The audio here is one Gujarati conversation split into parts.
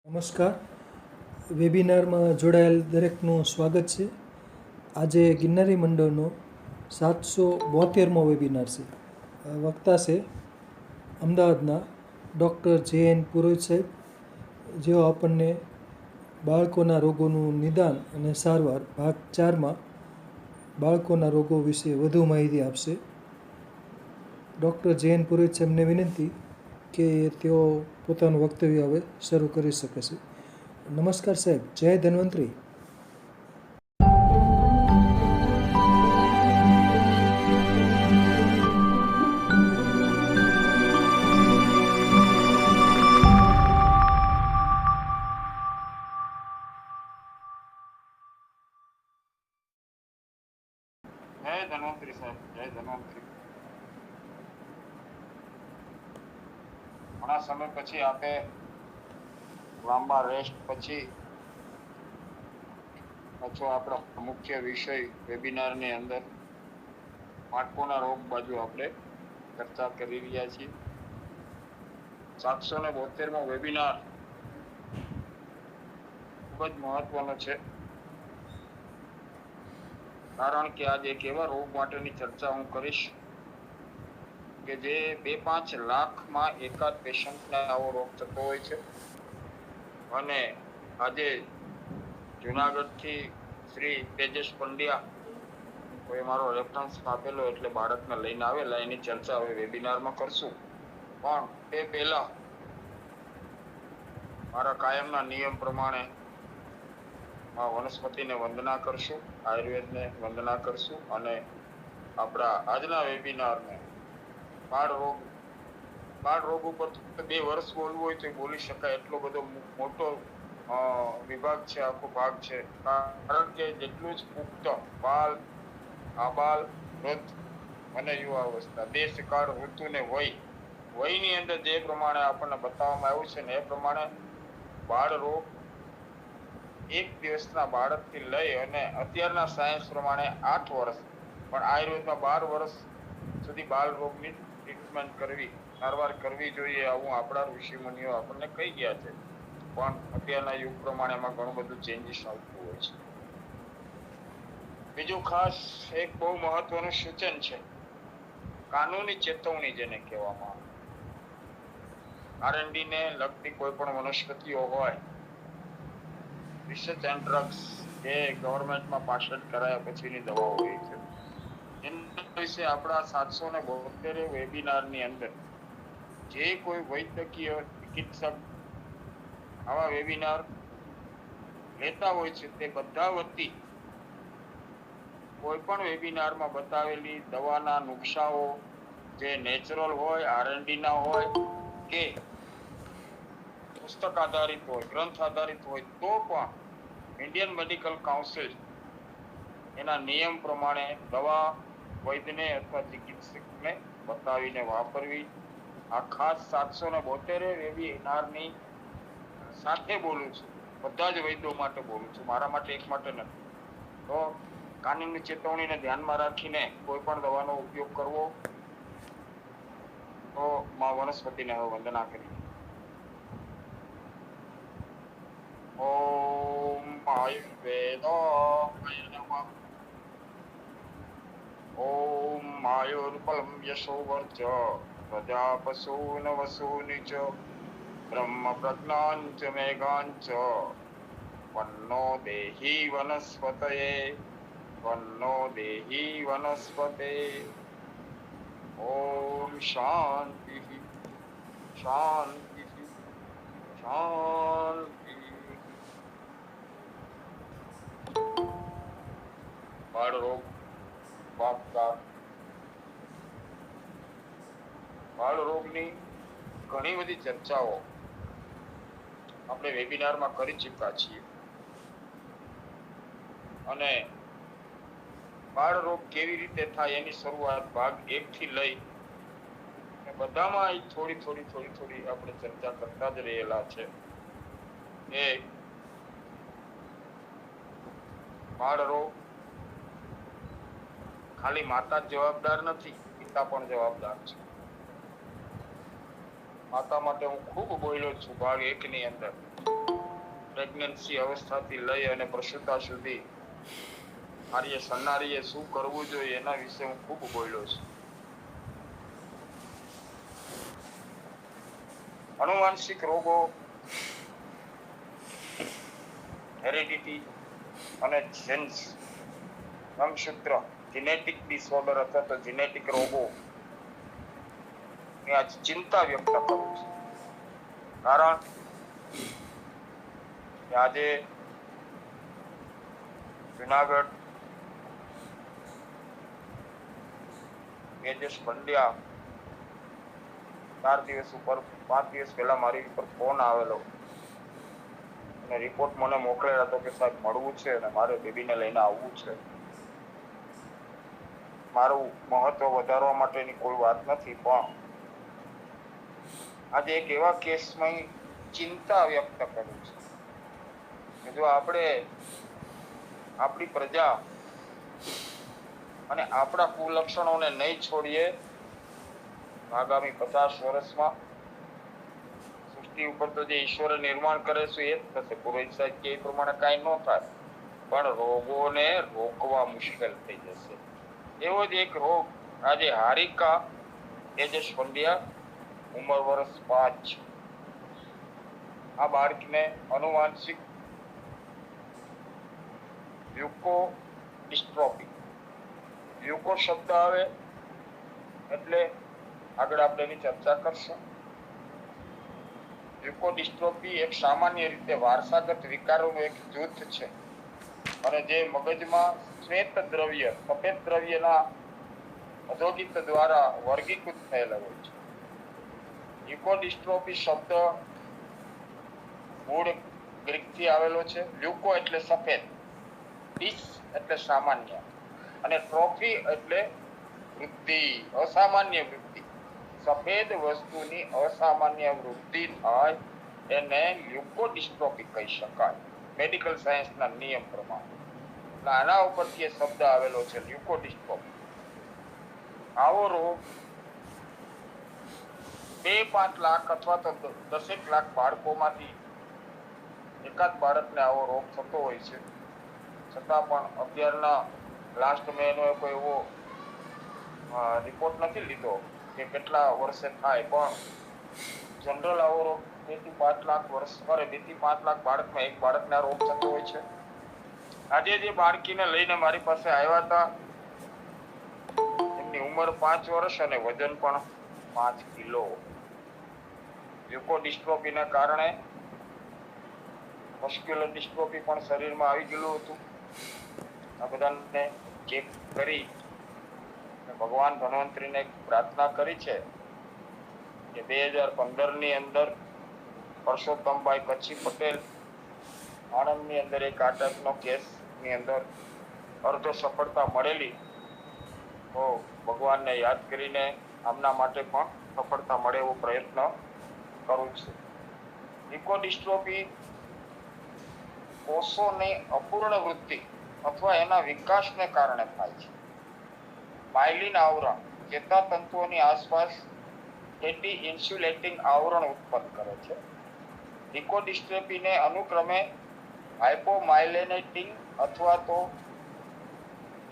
નમસ્કાર. વેબિનારમાં જોડાયેલ દરેકનું સ્વાગત છે. આજે ગિરનારી મંડળનો 772મો વેબિનાર છે. વક્તા છે અમદાવાદના ડૉક્ટર જે.એન. પુરોહિત સાહેબ, જેઓ આપણને બાળકોના રોગોનું નિદાન અને સારવાર ભાગ 4માં બાળકોના રોગો વિશે વધુ માહિતી આપશે. ડૉક્ટર જે.એન. પુરોહિત સાહેબને વિનંતી કે તેઓ પોતાનું વક્તવ્ય હવે શરૂ કરી શકે છે. નમસ્કાર સાહેબ. જય ધન્વંતરી. જય ધન્વંતરી સાહેબ, જય ધન્વંતરી. ઘણા સમય પછી આપે લાંબા રેસ્ટ પછી પાછો આપણો મુખ્ય વિષય વેબિનારની અંદર બાળકોના રોગ બાજુ આપણે ચર્ચા કરી રહ્યા છીએ. 772મો વેબિનાર ખૂબ જ મહત્વનો છે, કારણ કે આજે એક એવા રોગ માટેની ચર્ચા હું કરીશ કે જે 2-5 લાખમાં એકાદ પેશન્ટને આવો રોગ થતો હોય છે. અને આજે જુનાગઢથી શ્રી તેજસ પંડ્યા કોઈ મારો રેફરન્સ આપેલો એટલે બાળકને લઈને આવેલા, એની ચર્ચા હવે વેબિનારમાં કરશું. પણ તે પહેલા મારા કાયમના નિયમ પ્રમાણે આ વનસ્પતિને વંદના કરશું, આયુર્વેદને વંદના કરશું અને આપણા આજના વેબિનારને બાળ રોગ ઉપર 2 વર્ષ બોલવું હોય તો બોલી શકાય એટલો બધો મોટો વિભાગ છે, આખો ભાગ છે. કારણ કે જેટલું જ પુખ્ત બાલ, આબાલ, વૃદ્ધ અને યુવાવસ્થા, દેશકાળ, ઋતુ ને વયની અંદર જે પ્રમાણે આપણને બતાવવામાં આવ્યું છે ને એ પ્રમાણે બાળ રોગ 1 દિવસના બાળકથી લઈ અને અત્યારના સાયન્સ પ્રમાણે 8 વર્ષ, પણ આયુર્વેદમાં 12 વર્ષ સુધી બાળ રોગની ટ્રીટમેન્ટ કરવી, સારવાર કરવી જોઈએ, આવું આપણા ઋષિમુનિઓ આપણને કહી ગયા છે. પણ અત્યારના યુગ પ્રમાણે એમાં ઘણું બધું ચેન્જીસ આવતું હોય છે. બીજું ખાસ એક બહુ મહત્વનું સૂચન છે, કાનૂની ચેતવણી જેને કહેવામાં આવે. R&D ને લગતી કોઈ પણ વનસ્પતિઓ હોય, રિસર્ચ એન્ડ ડ્રગ્સ જે ગવર્મેન્ટમાં પાછળ કરાયા પછીની દવાઓ હોય છે, એના વિશે આપણા 772 વેબિનારની અંદર જે કોઈ વૈદ્યકીય ચિકિત્સક આવા વેબિનાર લેતા હોય છે તે બધા વતી કોઈ પણ વેબિનારમાં બતાવેલી દવાના નુકસાઓ જે નેચરલ હોય, R&D ના હોય કે પુસ્તક આધારિત હોય, ગ્રંથ આધારિત હોય, તો પણ ઇન્ડિયન મેડિકલ કાઉન્સિલ એના નિયમ પ્રમાણે દવા વૈદ્યને અથવા ચિકિત્સકને બતાવીને વાપરવી. આ ખાસ 772 વેબિનારની સાથે બોલું છું, બધા જ વૈદ્યો માટે બોલું છું, મારા માટે એક માટે નથી. તો કાનૂની ચેતવણીને ધ્યાનમાં રાખીને કોઈ પણ દવાનો ઉપયોગ કરવો તો માં વનસ્પતિને હવે વંદના કરી. ઓમ આયુર્વેદાય નમઃ. ઓમ આયુર્બલમ યશોવર્ચ પ્રજા પશૂન વસૂનિ ચ બ્રહ્મ પ્રજ્ઞાંચ મેઘાંચ વન્નો દેહી વનસ્પતયે વન્નો દેહી વનસ્પતે. ઓમ શાંતિ શાંતિ શાંતિ. બાળ રોગ બાળ રોગની ઘણી બધી ચર્ચાઓ આપણે વેબિનારમાં કરી ચૂક્યા છીએ અને બાળ રોગ કેવી રીતે થાય એની શરૂઆત ભાગ 1 થી લઈ બધામાં થોડી આપણે ચર્ચા કરતા જ રહેલા છે. એ બાળ રોગ ખાલી માતા જ જવાબદાર નથી, પિતા પણ જવાબદાર છે. માતા માટે હું ખૂબ બોલ્યો છું ભાગ 1 ની અંદર. પ્રેગ્નન્સી અવસ્થાથી લઈ અને પ્રસૂતા સુધી આર્ય સન્નારીએ શું કરવું જોઈએ એના વિશે હું ખૂબ બોલ્યો છું. આનુવંશિક રોગો, હેરિડિટી અને જેન્સ રંગસૂત્ર જીનેટિક ડિસઓર્ડર અથવા તો જીનેટિક રોગો ની આજ ચિંતા વ્યક્ત કરું છું. કારણ કે આજે જુનાગઢ તેજસ પંડ્યા 5 દિવસ પહેલા મારી ઉપર ફોન આવેલો અને રિપોર્ટ મને મોકલેલો હતો કે સાહેબ મળવું છે અને મારે બેબીને લઈને આવવું છે. મારું મહત્વ વધારવા માટેની કોઈ વાત નથી, પણ આજે એક એવા કેસમાં ચિંતા વ્યક્ત કરું છું કે જો આપણે આપણી પ્રજા અને આપણા કુલક્ષણોને નહીં છોડીએ, આગામી 50 વર્ષમાં સૃષ્ટિ ઉપર તો જે ઈશ્વરે નિર્માણ કરે છે એ જ થશે. પુરોહિત સાહેબ કે એ પ્રમાણે કાંઈ ન થાય, પણ રોગોને રોકવા મુશ્કેલ થઈ જશે. એવો જ એક રોગ આજે હારિકા તેજસ પંડ્યા, ઉંમર વર્ષ 5. આ બાળકને આનુવંશિક લ્યુકોડિસ્ટ્રોફી, લ્યુકો શબ્દ આવે એટલે આગળ આપણે એની ચર્ચા કરશું. લ્યુકોડિસ્ટ્રોફી એક સામાન્ય રીતે વારસાગત વિકારોનું એક જૂથ છે અને જે મગજમાં શ્વેત દ્રવ્ય, સફેદ દ્રવ્યના અધોગિત દ્વારા વર્ગીકૃત થયેલા હોય છે. લ્યુકોડિસ્ટ્રોફી શબ્દ મૂળ ગ્રીકથી આવેલો છે. લ્યુકો એટલે સફેદ, ડિસ એટલે સામાન્ય અને ટ્રોફી એટલે વૃદ્ધિ, અસામાન્ય વૃદ્ધિ. સફેદ વસ્તુની અસામાન્ય વૃદ્ધિ થાય એને લ્યુકોડિસ્ટ્રોફી કહી શકાય મેડિકલ સાયન્સના નિયમ પ્રમાણે. આના ઉપરથી એ શબ્દ આવેલો છે લ્યુકોડિસ્ટ્રોફી. આવો રોગ 2-5 લાખ અથવા તો 10 લાખ બાળકોમાંથી એકાદ બાળકને આવો રોગ થતો હોય છે. છતાં પણ અત્યારના લાસ્ટ મેં એનો કોઈ એવો રિપોર્ટ નથી લીધો કે કેટલા વર્ષે થાય, પણ જનરલ આવો રોગ 2-5 લાખ વર્ષ 2-5 લાખ બાળકમાં એક બાળકને આ રોગ થતો હોય છે. આજે જે બાળકીને લઈને મારી પાસે આવ્યા હતા, એમની ઉંમર 5 વર્ષ અને વજન પણ 5 કિલો. લ્યુકોડિસ્ટ્રોફીના કારણે મસ્ક્યુલર ડિસ્ટ્રોફી પણ શરીરમાં આવી ગયેલું હતું. આ બધાને ચેક કરી ભગવાન ધન્વંતરીને પ્રાર્થના કરી છે કે 2015ની અંદર પરસોત્તમભાઈ કચ્છી પટેલ આણંદની અંદર એક અટકનો કેસની અંદર અર્ધ સફળતા મળેલી, તો ભગવાનને યાદ કરીને આમના માટે પણ સફળતા મળે એવો પ્રયત્ન કરું છું. લ્યુકોડિસ્ટ્રોફી કોષોની અપૂર્ણ વૃદ્ધિ અથવા એના વિકાસને કારણે થાય છે. માયલિન આવરણ ચેતાતંતુઓની આસપાસ એન્ટી ઇન્સ્યુલેટિંગ આવરણ ઉત્પન્ન કરે છે. લ્યુકોડિસ્ટ્રોફીને અનુક્રમે હાઇપોમાયલિનેટિંગ અથવા તો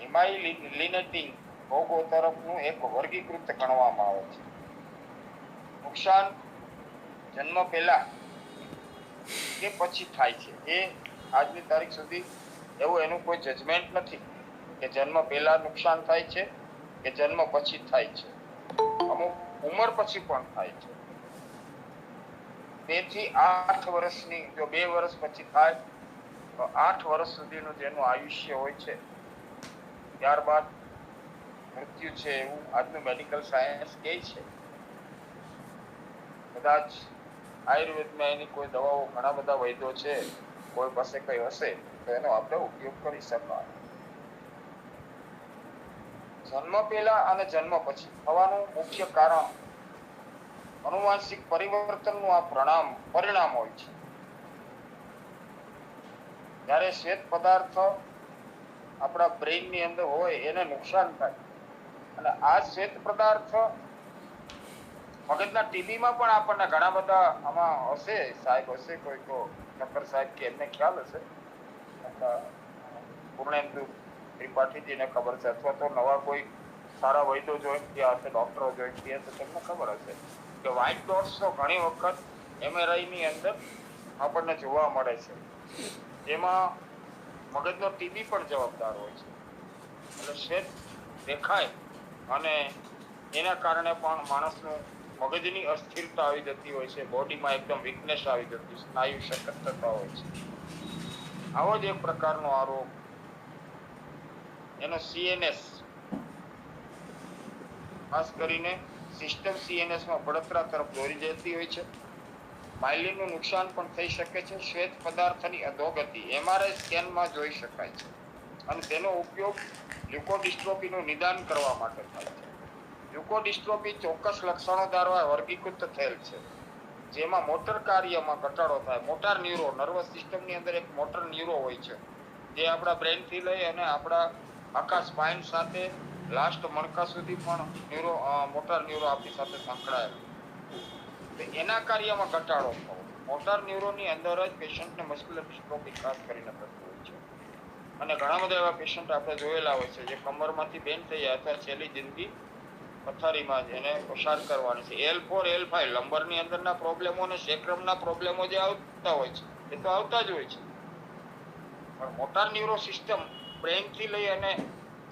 હિમાયલિનેટિંગ રોગો તરફનું એક વર્ગીકૃત ગણવામાં આવે છે. નુકસાન જન્મ પહેલા કે પછી થાય છે, એ આજની તારીખ સુધી એવું એનું કોઈ જજમેન્ટ નથી કે જન્મ પહેલા નુકસાન થાય છે કે જન્મ પછી થાય છે. અમુક ઉંમર પછી પણ થાય છે. 2 થી 8 વર્ષની જો 2 વર્ષ પછી થાય તો 8 વર્ષ સુધીનું જેનું આયુષ્ય હોય છે, ત્યારબાદ મૃત્યુ છે એવું આજનું મેડિકલ સાયન્સ કહે છે. કદાચ આયુર્વેદમાં એની કોઈ દવાઓ, ઘણા બધા વૈદ્યો છે, કોઈ પાસે કઈ હશે તો એનો આપણે ઉપયોગ કરી શકાય. જન્મ પહેલા અને જન્મ પછી થવાનું મુખ્ય કારણ આનુવંશિક પરિવર્તનનું આ પરિણામ હોય છે. જ્યારે શ્વેત પદાર્થ આપણા બ્રેઇનની અંદર હોય એને નુકસાન થાય અને આ શ્વેત પદાર્થ મગજના ટીબીમાં પણ આપણને ઘણા બધા આમાં હશે, સાહેબ હશે કોઈ તો ડોક્ટર સાહેબ કે એમને ખ્યાલ હશે, પૂર્ણેન્દુ ત્રિપાઠીજીને ખબર છે, અથવા તો નવા કોઈ સારા વૈદ્યો જોઈન થયા હશે, ડોક્ટરો જોઈન થયા હશે, તેમને ખબર હશે કે વ્હાઇટ ડોટ્સ તો ઘણી વખત MRI ની અંદર આપણને જોવા મળે છે, જેમાં મગજનો ટીબી પણ જવાબદાર હોય છે. એટલે શ્વેત દેખાય અને એના કારણે પણ માણસનું મગજની અસ્થિરતા આવી જતી હોય છે, બોડીમાં એકદમ વીકનેસ આવી જતી, સ્નાયુ સખત થતા હોય છે. આવો જ એક પ્રકારનો આ રોગ, એનો CNS, ખાસ કરીને સિસ્ટમ CNS માં બળતરા તરફ દોરી જતી હોય છે. માઇલિનનું નુકસાન પણ થઈ શકે છે. શ્વેત પદાર્થની અધોગતિ MRI સ્કેનમાં જોઈ શકાય છે અને તેનો ઉપયોગ લ્યુકોડિસ્ટ્રોફીનું નિદાન કરવા માટે થાય છે. લ્યુકોડિસ્ટ્રોફી ચોક્કસ લક્ષણો દ્વારા વર્ગીકૃત થયેલ છે, જેમાં મોટર કાર્યમાં ઘટાડો થાય. મોટર ન્યુરો, નર્વસ સિસ્ટમની અંદર એક મોટર ન્યુરો હોય છે, જે આપણા બ્રેનથી લઈ અને આપણા આખા સ્પાઇન સાથે લાસ્ટ મણકા સુધી પણ મોટર ન્યુરો આપણી સાથે સંકળાયેલો. એના કાર્યમાં ઘટાડો થવો. મોટર ન્યુરોની અંદર જ પેશન્ટને મસ્ક્યુલર ડિસ્ટ્રોફી ખાસ કરીને થતું હોય છે. અને ઘણા બધા એવા પેશન્ટ આપણે જોયેલા હોય છે, જે કમરમાંથી બેન્ડ થઈ જાય અથવા છેલ્લી જિંદગી પથારીમાં જ એને પસાર કરવાની છે. L4 L5 લંબરની અંદરના પ્રોબ્લેમો અને સેક્રમના પ્રોબ્લેમો જે આવતા હોય છે, એ તો આવતા જ હોય છે, પણ મોટર ન્યુરો સિસ્ટમ બ્રેઇનથી લઈ અને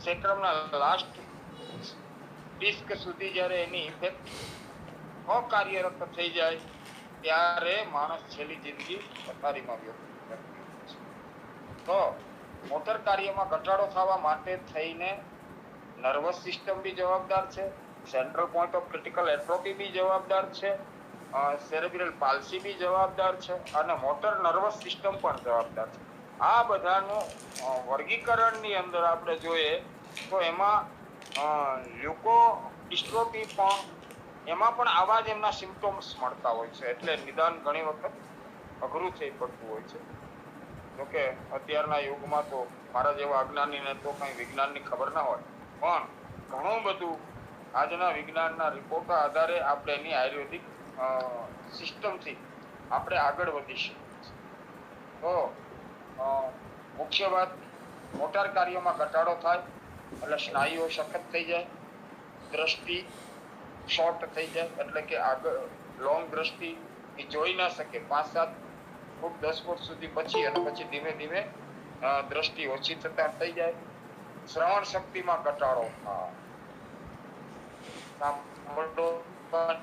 સેક્રમના લાસ્ટ ડિસ્ક સુધી જ્યારે એની ઇફેક્ટ અકાર્યરત થઈ જાય ત્યારે માણસ છેલ્લી જિંદગી પથારીમાં વ્યતીત કરતી હોય છે. તો મોટર કાર્યમાં ઘટાડો થવા માટે થઈને નર્વસ સિસ્ટમ બી જવાબદાર છે, central point of critical atrophy બી જવાબદાર છે, સેરેબ્રલ પાલ્સી બી જવાબદાર છે અને મોટર નર્વસ સિસ્ટમ પણ જવાબદાર છે. આ બધાનું વર્ગીકરણની અંદર આપણે જોઈએ તો એમાં લ્યુકોડિસ્ટ્રોફી પણ, એમાં પણ આવા જ એમના સિમ્પટોમ્સ મળતા હોય છે, એટલે નિદાન ઘણી વખત અઘરું થઈ પડતું હોય છે. જોકે અત્યારના યુગમાં તો મારા જેવા અજ્ઞાનીને તો કંઈ વિજ્ઞાનની ખબર ના હોય, પણ ઘણું બધું આજના વિજ્ઞાનના રિપોર્ટના આધારે આપણે એની આયુર્વેદિક સિસ્ટમથી આપણે આગળ વધી શકીએ છીએ. તો મુખ્ય વાત, મોટર કાર્યમાં ઘટાડો થાય એટલે સ્નાયુઓ સખત થઈ જાય, દ્રષ્ટિ શોર્ટ થઈ જાય, એટલે કે આગળ લોંગ દ્રષ્ટિ એ જોઈ ના શકે, 5-7 ફૂટ 10 ફૂટ સુધી પછી, અને પછી ધીમે ધીમે દ્રષ્ટિ ઓછી થતા થઈ જાય. શ્રવણ શક્તિમાં ઘટાડો થાય,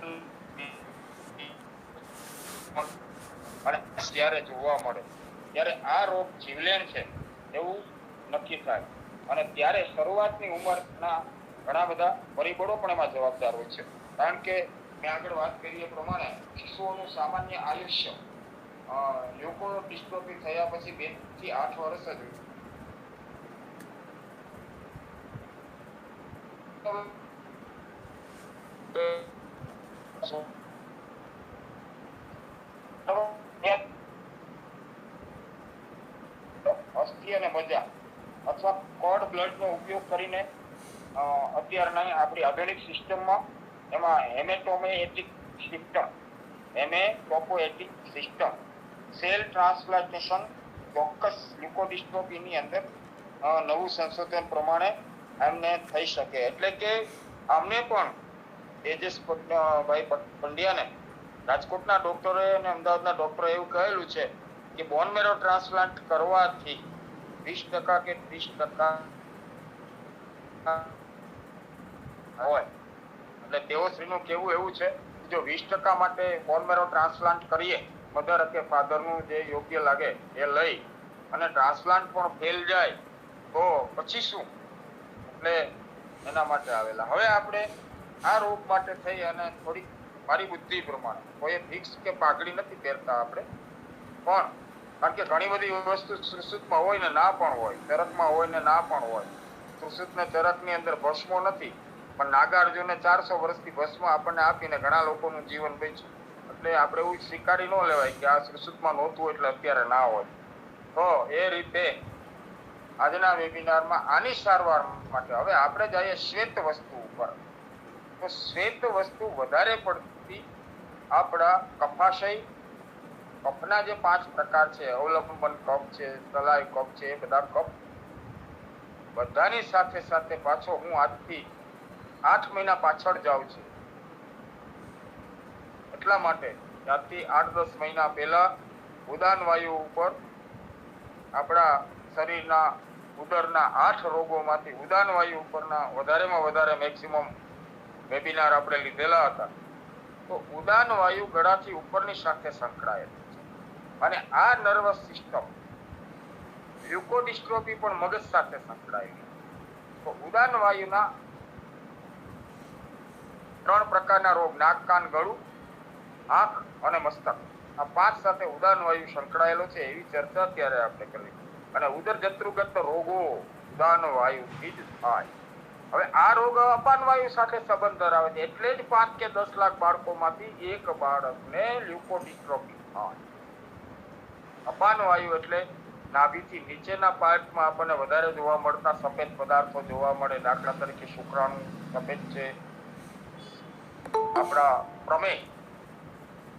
અને જ્યારે જોવા મળે ત્યારે આ રોગ જીવલેણ છે એવું નક્કી થાય. અને ત્યારે શરૂઆતની ઉંમરના ઘણા બધા પરિબળો પણ એમાં જવાબદાર હોય છે, કારણ કે મેં આગળ વાત કરી એ પ્રમાણે શિશુઓનું સામાન્ય આયુષ્ય લ્યુકોડિસ્ટ્રોફી થયા પછી 2 થી 8 વર્ષ જ અસ્થિ અને મજા અથવા કોડ બ્લડનો ઉપયોગ કરીને અત્યારના આપણી આધુનિક સિસ્ટમમાં એમાં હેમેટોપોએટિક સિસ્ટમ, સેલ ટ્રાન્સપ્લાન્ટેશન ચોક્કસ લ્યુકોડિસ્ટ્રોફીની અંદર નવું સંશોધન પ્રમાણે એમને થઈ શકે. એટલે કે અમને પણ તેજસ ભાઈ પંડ્યાને રાજકોટના ડોક્ટરે અને અમદાવાદના ડોક્ટરે એવું કહેલું છે કે બોન મેરો ટ્રાન્સપ્લાન્ટ કરવાથી 20% કે 30% હોય. એટલે તેઓ શ્રીનું કહેવું એવું છે કે જો 20% માટે બોન મેરો ટ્રાન્સપ્લાન્ટ કરીએ, મધર કે ફાધરનું જે યોગ્ય લાગે એ લઈ અને ટ્રાન્સપ્લાન્ટ પણ ફેલ જાય તો પછી શું? એટલે એના માટે આવેલા. હવે આપણે આ રોગ માટે થઈ અને થોડીક મારી બુદ્ધિ પ્રમાણે કોઈ ફિક્સ કે પાઘડી નથી પહેરતા આપણે, પણ કારણ કે ઘણી બધી વસ્તુ સુશ્રુતમાં હોય ને ના પણ હોય, ચરકમાં હોય ને ના પણ હોય. સુશ્રુત ને ચરકની અંદર ભસ્મો નથી, પણ નાગાર્જુને 400 વર્ષથી ભસ્મ આપણને આપીને ઘણા લોકોનું જીવન બચ્યું. એટલે આપણે એવું સ્વીકારી ન લેવાય કે આ સુશ્રુતમાં નહોતું એટલે અત્યારે ના હોય. તો એ રીતે આજના વેબિનારમાં આની સારવાર માટે હવે આપણે જઈએ શ્વેત વસ્તુ ઉપર. તો શ્વેત વસ્તુ વધારે પડતી આપણા કફાશય, કફના જે 5 પ્રકાર છે, અવલંબન કફ છે, સલાઈ કફ છે, એ બધા કફ બધાની સાથે સાથે પાછો હું આજથી 8 મહિના પાછળ જાઉં છું. એટલા માટે આજથી 8-10 મહિના પહેલા ઉદાન વાયુ ઉપર આપણા શરીરના ઉદરના 8 રોગોમાંથી ઉદાન વાયુ ઉપરના વધારેમાં વધારે મેક્સિમમ વેબિનાર આપણે લીધેલા હતા. તો ઉદાન વાયુ ગળાથી ઉપરની સાથે સંકળાયેલ છે અને આ નર્વસ સિસ્ટમ લ્યુકોડિસ્ટ્રોફી પણ મગજ સાથે સંકળાયેલી. તો ઉદાન વાયુના 3 પ્રકારના રોગ, નાક, કાન, ગળું, આંખ અને મસ્તક, આ 5 સાથે ઉદાન વાયુ સંકળાયેલો છે. એવી ચર્ચા ત્યારે આપણે કરી. અને ઉદર જંતુગત રોગો ઉદાન વાયુથી જ થાય. હવે આ રોગ અપાન વાયુ સાથે સંબંધ ધરાવે છે. એટલે જ 5 કે 10 લાખ બાળકોમાંથી એક બાળકને લ્યુકોડિસ્ટ્રોફી થાય. અપાન વાયુ એટલે નાભીથી નીચેના પાર્ટમાં આપણને વધારે જોવા મળતા સફેદ પદાર્થો જોવા મળે. દાખલા તરીકે શુક્રાણુ સફેદ છે, આપણા પ્રમેહ,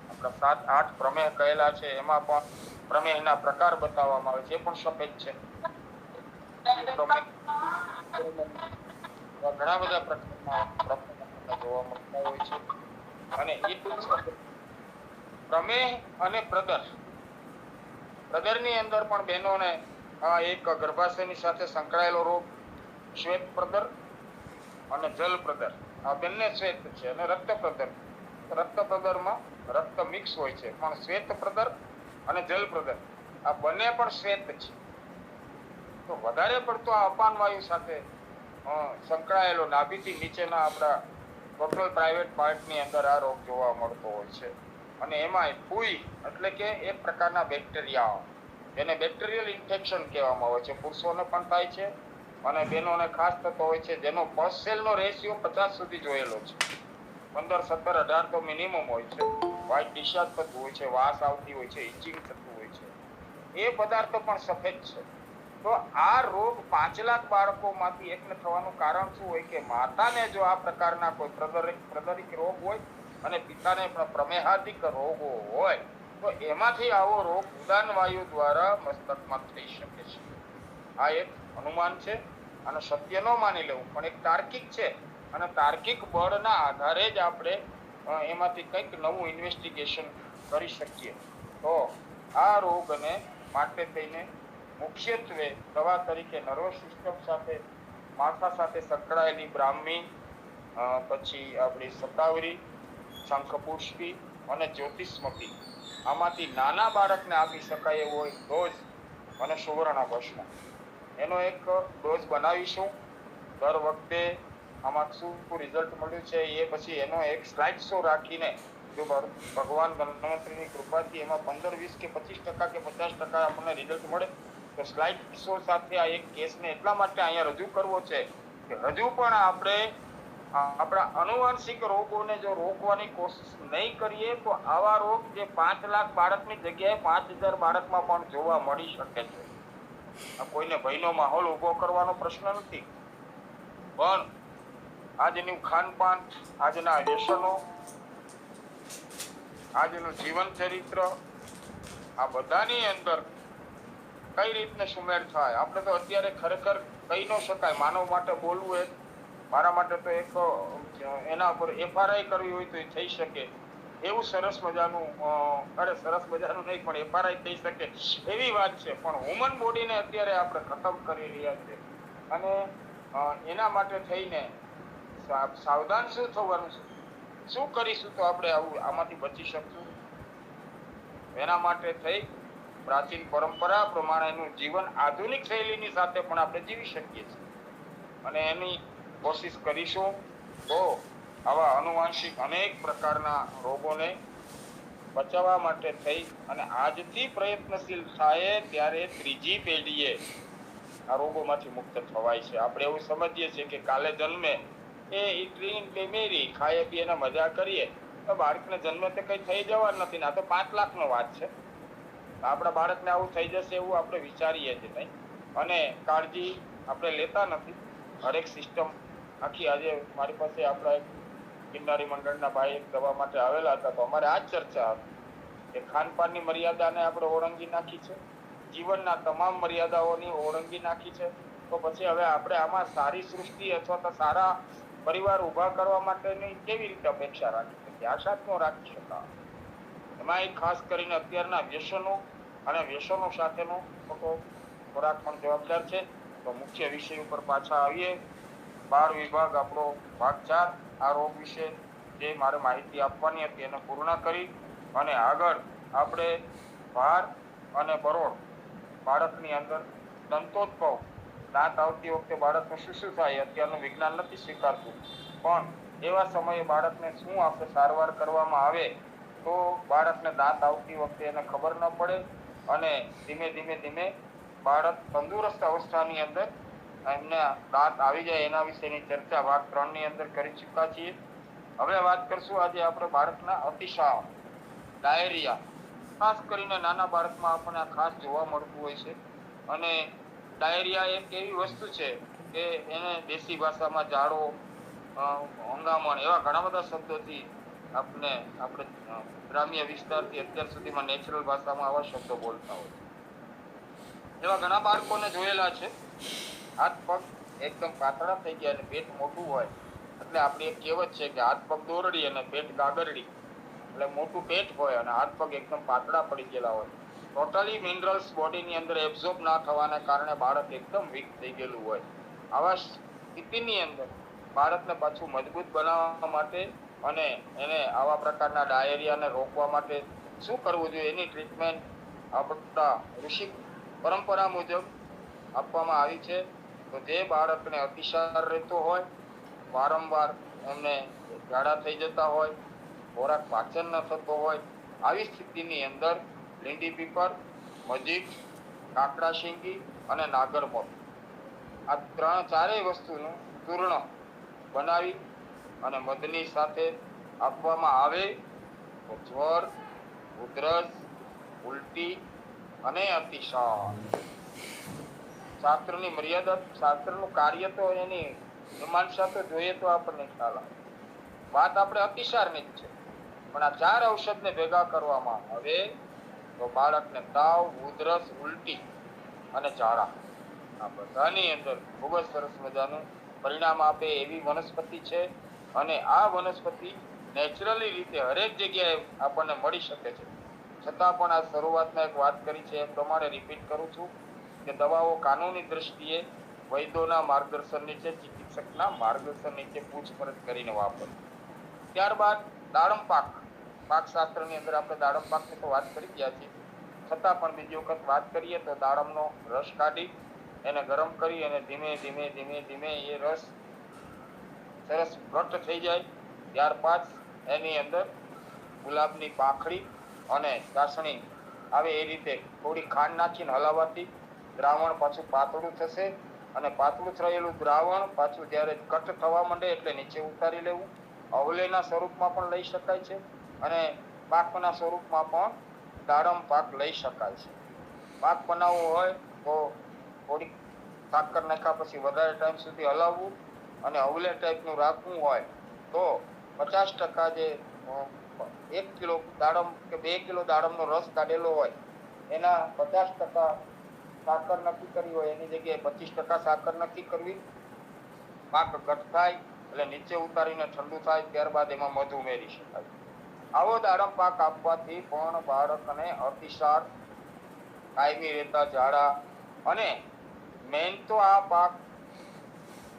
આપણા 7-8 પ્રમેહ કહેલા છે, એમાં પણ પ્રમેહના પ્રકાર બતાવવામાં આવે છે, એ પણ સફેદ છે. ઘણા બધા પ્રકારના પ્રમેહ જોવા મળતા હોય છે. અને એ પ્રમેહ અને પ્રદરની અંદર પણ બહેનોને એક ગર્ભાશયની સાથે સંકળાયેલો રોગ શ્વેત પ્રદર અને જલ પ્રદર, આ બંને શ્વેત છે. અને રક્ત પ્રદરમાં રક્ત મિક્સ હોય છે, પણ શ્વેત પ્રદર અને જલ પ્રદર આ બંને પણ શ્વેત છે. તો વધારે પડતો આ અપાન વાયુ સાથે સંકળાયેલો નાભીથી નીચેના આપણા ટોટલ પ્રાઇવેટ પાર્ટની અંદર આ રોગ જોવા મળતો હોય છે. અને એમાં ફૂઈ એટલે કે એક પ્રકારના બેક્ટેરિયા, જેને બેક્ટેરિયલ ઇન્ફેક્શન કહેવામાં આવે છે, પુરુષોને પણ થાય છે અને બહેનોને ખાસ થતો હોય છે, જેનો પસ સેલનો રેશિયો 50 સુધી જોયેલો છે. 15, 17, 18 તો મિનિમમ હોય છે. વ્હાઇટ ડિસ્ચાર્જ થતું હોય છે, વાસ આવતી હોય છે, ઇચિંગ થતું હોય છે. એ પદાર્થો પણ સફેદ છે. તો આ રોગ 5 લાખ બાળકોમાંથી એકને થવાનું કારણ શું હોય કે માતાને જો આ પ્રકારના કોઈ પ્રદરિક રોગ હોય અને પિતાને પણ પ્રમેહાધિક રોગો હોય તો એમાંથી આવો રોગ ઉદાન વાયુ દ્વારા મસ્તકમાં થઈ શકે છે. આ એક અનુમાન છે અને સત્ય ન માની લેવું, પણ એક તાર્કિક છે. અને તાર્કિક બળના આધારે જ આપણે એમાંથી કંઈક નવું ઇન્વેસ્ટિગેશન કરી શકીએ. તો આ રોગને માટે થઈને મુખ્યત્વે દવા તરીકે નર્વસ સિસ્ટમ સાથે, માથા સાથે સંકળાયેલી બ્રાહ્મી, પછી આપણી શતાવરી, શંખપુષ્પી અને જ્યોતિષ્મતી, આમાંથી નાના બાળકને આપી શકાય એવો એક ડોઝ અને સુવર્ણભસ્મ, એનો એક ડોઝ બનાવીશું. દર વખતે આમાં શું રિઝલ્ટ મળ્યું છે એ પછી એનો એક સ્લાઇડ શો રાખીને જો ભગવાન ધન્વંતરીની કૃપાથી એમાં 15, 20 કે 25% કે 50% આપણને રિઝલ્ટ મળે તો સ્લાઇડ શો સાથે આ એક કેસને એટલા માટે અહીંયા રજૂ કરવો છે કે હજુ પણ આપણે આપણા આનુવંશિક રોગોને જો રોકવાની કોશિશ નહીં કરીએ તો આવા રોગ જે 5 લાખ બાળકની જગ્યાએ 5000 બાળકમાં પણ જોવા મળી શકે છે. આ કોઈને ભયનો માહોલ ઉભો કરવાનો પ્રશ્ન નથી, પણ આજનું ખાનપાન, આજના વ્યસનો, આજનું જીવન ચરિત્ર, આ બધાની અંદર કઈ રીતને સુમેળ થાય. આપણે તો અત્યારે ખરેખર કહી ન શકાય. માનવ માટે બોલવું એક, મારા માટે તો એક એના પર એફઆરઆઈ કરવી હોય તો એ થઈ શકે એવું સરસ મજાનું, સરસ મજાનું નહીં પણ એફઆરઆઈ થઈ શકે એવી વાત છે. પણ હ્યુમન બોડીને અત્યારે આપણે ખતમ કરી રહ્યા છે અને એના માટે થઈને સાવધાન શું થવાનું છે, શું કરીશું તો આપણે આમાંથી બચી શકશું. એના માટે થઈ પ્રાચીન પરંપરા પ્રમાણેનું જીવન આધુનિક શૈલીની સાથે પણ આપણે જીવી શકીએ છીએ અને એની કોશિશ કરીશું તો આવા આનુવંશિક અનેક પ્રકારના રોગોને બચાવવા માટે થઈ અને આજથી પ્રયત્નશીલ થાય ત્યારે ત્રીજી પેઢીએ આ રોગોમાંથી મુક્ત થવાય છે. આપણે એવું સમજીએ છીએ કે કાલે જન્મે એ ઇટલીન બેમેરી ખાઈએ પીએ મજા કરીએ તો બાળકને જન્મે તે કઈ થઈ જવાનું નથી ને. આ તો 5 લાખનો વાત છે. આપણા બાળકને આવું થઈ જશે એવું આપણે વિચારીએ છીએ નહીં અને કાળજી આપણે લેતા નથી. હરેક સિસ્ટમ આખી, આજે મારી પાસે આપણા ગિરનારી મંડળના ભાઈ એક દવા માટે આવેલા હતા, તો અમારે આ જ ચર્ચા હતી કે ખાનપાનની મર્યાદાને આપણે ઓળંગી નાખી છે, જીવનના તમામ મર્યાદાઓની ઓળંગી નાખી છે, તો પછી હવે આપણે આમાં સારી સૃષ્ટિ અથવા તો સારા પરિવાર ઊભા કરવા માટેની કેવી રીતે અપેક્ષા રાખી શકીએ? આશા જ ન રાખી શકાય. એમાં ખાસ કરીને અત્યારના વ્યસનો અને વ્યસનો સાથેનો ખોરાક પણ જવાબદાર છે. તો મુખ્ય વિષય ઉપર પાછા આવીએ. બાળ વિભાગ આપણો ભાગ 4 આ રોગ વિશે જે મારે માહિતી આપવાની હતી એને પૂર્ણ કરી અને આગળ આપણે ભાર અને બરોળ બાળકની અંદર દંતોદ્ભવ દાંત આવતી વખતે બાળકને શું થાય અત્યારનું વિજ્ઞાન નથી સ્વીકારતું, પણ એવા સમયે બાળકને શું આપણે સારવાર કરવામાં આવે તો બાળકને દાંત આવતી વખતે એને ખબર ન પડે અને ધીમે ધીમે બાળક તંદુરસ્ત અવસ્થાની અંદર એમને દાંત આવી જાય એના વિશેની ચર્ચા ભાગ 3 ની અંદર કરી ચૂક્યા છીએ. હવે વાત કરશું આજે આપણે બાળકના અતિસાવ, ડાયરિયા. ખાસ કરીને નાના બાળકમાં આપણને ખાસ જોવા મળતું હોય છે અને ડાયરિયા એક એવી વસ્તુ છે કે એને દેશી ભાષામાં ઝાડો, હંગામણ એવા ઘણા બધા શબ્દોથી આપણે ગ્રામ્ય વિસ્તારથી અત્યાર સુધીમાં નેચરલ ભાષામાં આવા શબ્દો બોલતા હોય. એવા ઘણા બાળકોને જોયેલા છે. હાથ પગ એકદમ પાતળા થઈ ગયા અને પેટ મોટું હોય એટલે આપણી એક કહેવત છે કે હાથ પગ દોરડી અને પેટ ગાગરડી, એટલે મોટું પેટ હોય અને હાથ પગ એકદમ પાતળા પડી ગયેલા હોય. ટોટલી મિનરલ્સ બોડીની અંદર એબ્ઝોર્બ ના થવાને કારણે બાળક એકદમ વીક થઈ ગયેલું હોય. આવા સ્થિતિની અંદર બાળકને પાછું મજબૂત બનાવવા માટે અને એને આવા પ્રકારના ડાયરિયાને રોકવા માટે શું કરવું જોઈએ એની ટ્રીટમેન્ટ આપણા ઋષિ પરંપરા મુજબ આપવામાં આવી છે. તો જે બાળકને અતિસાર રહેતો હોય, વારંવાર એમને ઝાડા થઈ જતા હોય, ખોરાક પાચન ન થતો હોય, આવી સ્થિતિની અંદર લીંડી પીપર, મજીઠ, કાકડા શીંગી અને નાગરમોર આ ચારેય વસ્તુનું ચૂર્ણ બનાવી અને મધની સાથે આપવામાં આવે તો જ્વર, ઉધરસ, ઉલટી અને અતિસાર. શાસ્ત્રની મર્યાદા, શાસ્ત્રનું કાર્ય તો એની મીમાંસા તો જોઈએ તો આપણને ખ્યાલ આવે. વાત આપણે અતિસારની જ છે, પણ આ 4 ઔષધને ભેગા કરવામાં આવે તો બાળકને તાવ, ઉધરસ, ઉલટી અને ઝાડા આ બધાની અંદર ખૂબ જ સરસ મજાનું પરિણામ આપે એવી વનસ્પતિ છે અને આ વનસ્પતિ નેચરલી રીતે હરેક જગ્યાએ આપણને મળી શકે છે. છતાં પણ આ શરૂઆતમાં એક વાત કરી છે એ પ્રમાણે રિપીટ કરું છું કે દવાઓ કાનૂની દ્રષ્ટિએ વૈદ્યોના માર્ગદર્શન નીચે, ચિકિત્સકના માર્ગદર્શન નીચે પૂછપરછ કરીને વાપરવી. ત્યારબાદ દાડમ પાક, પાકશાસ્ત્રની અંદર આપણે દાડમ પાકની તો વાત કરી ગયા છીએ, છતાં પણ બીજી વખત વાત કરીએ તો દાડમનો રસ કાઢી એને ગરમ કરી અને ધીમે એ રસ સરસ ઘટ્ટ થઈ જાય ત્યારબાદ એની અંદર ગુલાબની પાંખડી અને ચાસણી આવે એ રીતે થોડી ખાંડ નાખીને હલાવવાથી દ્રાવણ પાછું પાતળું થશે અને પાતળું થયેલું દ્રાવણ પાછું જ્યારે ઘટ્ટ થવા માંડે એટલે નીચે ઉતારી લેવું. અવલેના સ્વરૂપમાં પણ લઈ શકાય છે અને પાકના સ્વરૂપમાં પણ દાડમ પાક લઈ શકાય છે. પાક બનાવવો હોય તો થોડીક સાકર નાખ્યા પછી વધારે ટાઈમ સુધી હલાવવું અને અવલે ટાઈપનું રાખવું હોય તો 50% જે 1 કિલો દાડમ કે 2 કિલો દાડમનો રસ કાઢેલો હોય એના 50% સાકર નક્કી કરી હોય એની જગ્યાએ 25% સાકર નક્કી કરવી. પાક ઘટ થાય એટલે નીચે ઉતારીને ઠંડુ થાય ત્યારબાદ એમાં મધ ઉમેરી શકાય. આવો દાડમ પાક આપવાથી પણ બાળકને અતિસાર, કાયમી રહેતા ઝાડા અને મેઇન તો આ પાક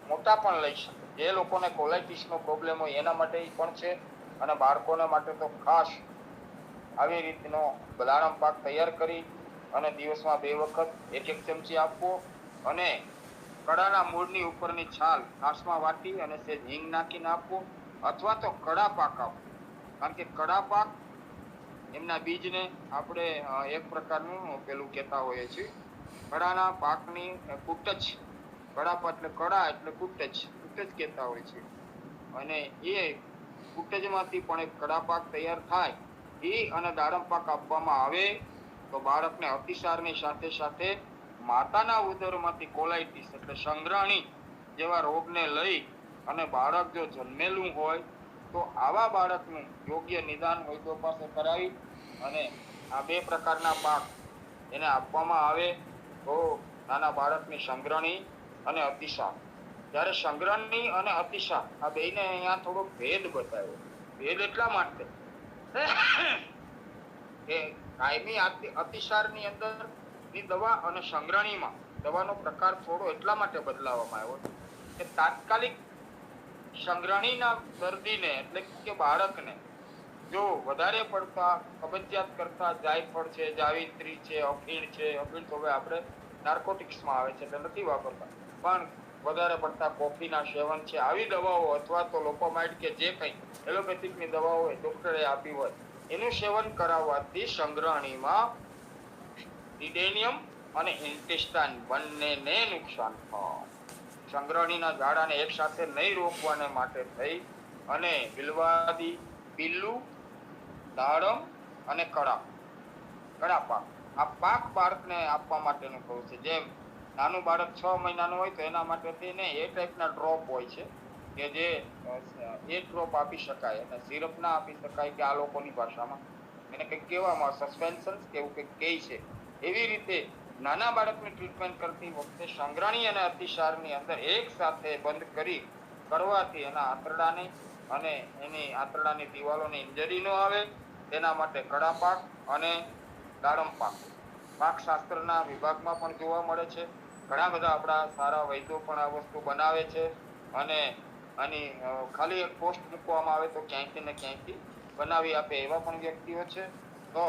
મોટા પણ લઈ શકે. જે લોકોને કોલાઇટિસનો પ્રોબ્લેમ હોય એના માટે પણ છે અને બાળકોને માટે તો ખાસ આવી રીતનો દાડમ પાક તૈયાર કરી અને દિવસમાં 2 વખત 1 ચમચી આપવો અને કડાના મૂળની ઉપરની છાલ ઘાસમાં વાટી અને તે હિંગ નાખીને આપવો અથવા તો કડા પાક આપવો. કારણ કે કડા પાક એમના બીજને આપણે એક પ્રકારનું પેલું કહેતા હોઈએ છીએ કડાના પાકની કુટજ, કડા એટલે કડા એટલે કુટજ કહેતા હોય છે અને એ કુટજમાંથી પણ એક કડા પાક તૈયાર થાય એ અને દાડમ પાક આપવામાં આવે તો બાળકને અતિસારની સાથે સાથે માતાના ઉદરમાંથી કોલાઇટિસ એટલે સંગ્રહણી જેવા રોગને લઈ અને બાળક જો જન્મેલું હોય તો આવા બાળકનું યોગ્ય નિદાન વૈદ્યો પાસે કરાવી અને આ બે પ્રકારના પાક એને આપવામાં આવે તો નાના બાળકની સંગ્રહણી અને અતિસાર. જ્યારે સંગ્રહણી અને અતિસાર આ બેને અહીંયા થોડો ભેદ બતાવ્યો. ભેદ એટલા માટે કે કાયમી અતિસારની અંદર ની દવા અને સંગ્રહણીમાં દવાનો પ્રકાર થોડો એટલા માટે બદલાવવામાં આવ્યો કે તાત્કાલિક સંગ્રહણીના દર્દીને એટલે કે બાળકને જો વધારે પડતા કબજિયાત કરતા જાયફળ છે, જાવિત્રી છે, અફીણ છે, અફીણ તો હવે આપણે નાર્કોટિક્સમાં આવે છે એટલે નથી વાપરતા, પણ વધારે પડતા કોફીના સેવન છે, આવી દવાઓ અથવા તો લોકોમાઇડ કે જે કંઈ એલોપેથિકની દવાઓ હોય ડોક્ટરે આપી હોય એનું સેવન કરાવવાથી સંગ્રહણીમાં ડિડેનિયમ અને ઇન્ટેસ્ટાઇન બંનેને નુકસાન થાય. સંગ્રહણીના ઝાડાને એક સાથે નહીં રોકવાને માટે થઈ અને બિલવાદી, બિલ્લું, દાડમ અને કડા પાક આ પાક બાળકને આપવા માટેનું કહું છે. જેમ નાનું બાળક 6 મહિનાનું હોય તો એના માટે થઈને એ ટાઈપના ડ્રોપ હોય છે કે જે એ ડ્રોપ આપી શકાય અને સિરપ ના આપી શકાય કે આ લોકોની ભાષામાં એને કંઈક કહેવામાં સસ્પેન્શન કે એવું કંઈક કહે છે. એવી રીતે નાના બાળકની ટ્રીટમેન્ટ કરતી વખતે સંગ્રહણી અને અતિસારની અંદર એક સાથે બંધ કરવાથી એના આંતરડાને અને એની આંતરડાની દિવાલોની ઇન્જરી ન આવે તેના માટે કડા પાક અને દાડમ પાક શાસ્ત્રના વિભાગમાં પણ જોવા મળે છે. ઘણા બધા આપણા સારા વૈદ્યો પણ આ વસ્તુ બનાવે છે અને આની ખાલી એક પોસ્ટ મૂકવામાં આવે તો ક્યાંયથી ને ક્યાંયથી બનાવી આપે એવા પણ વ્યક્તિઓ છે. તો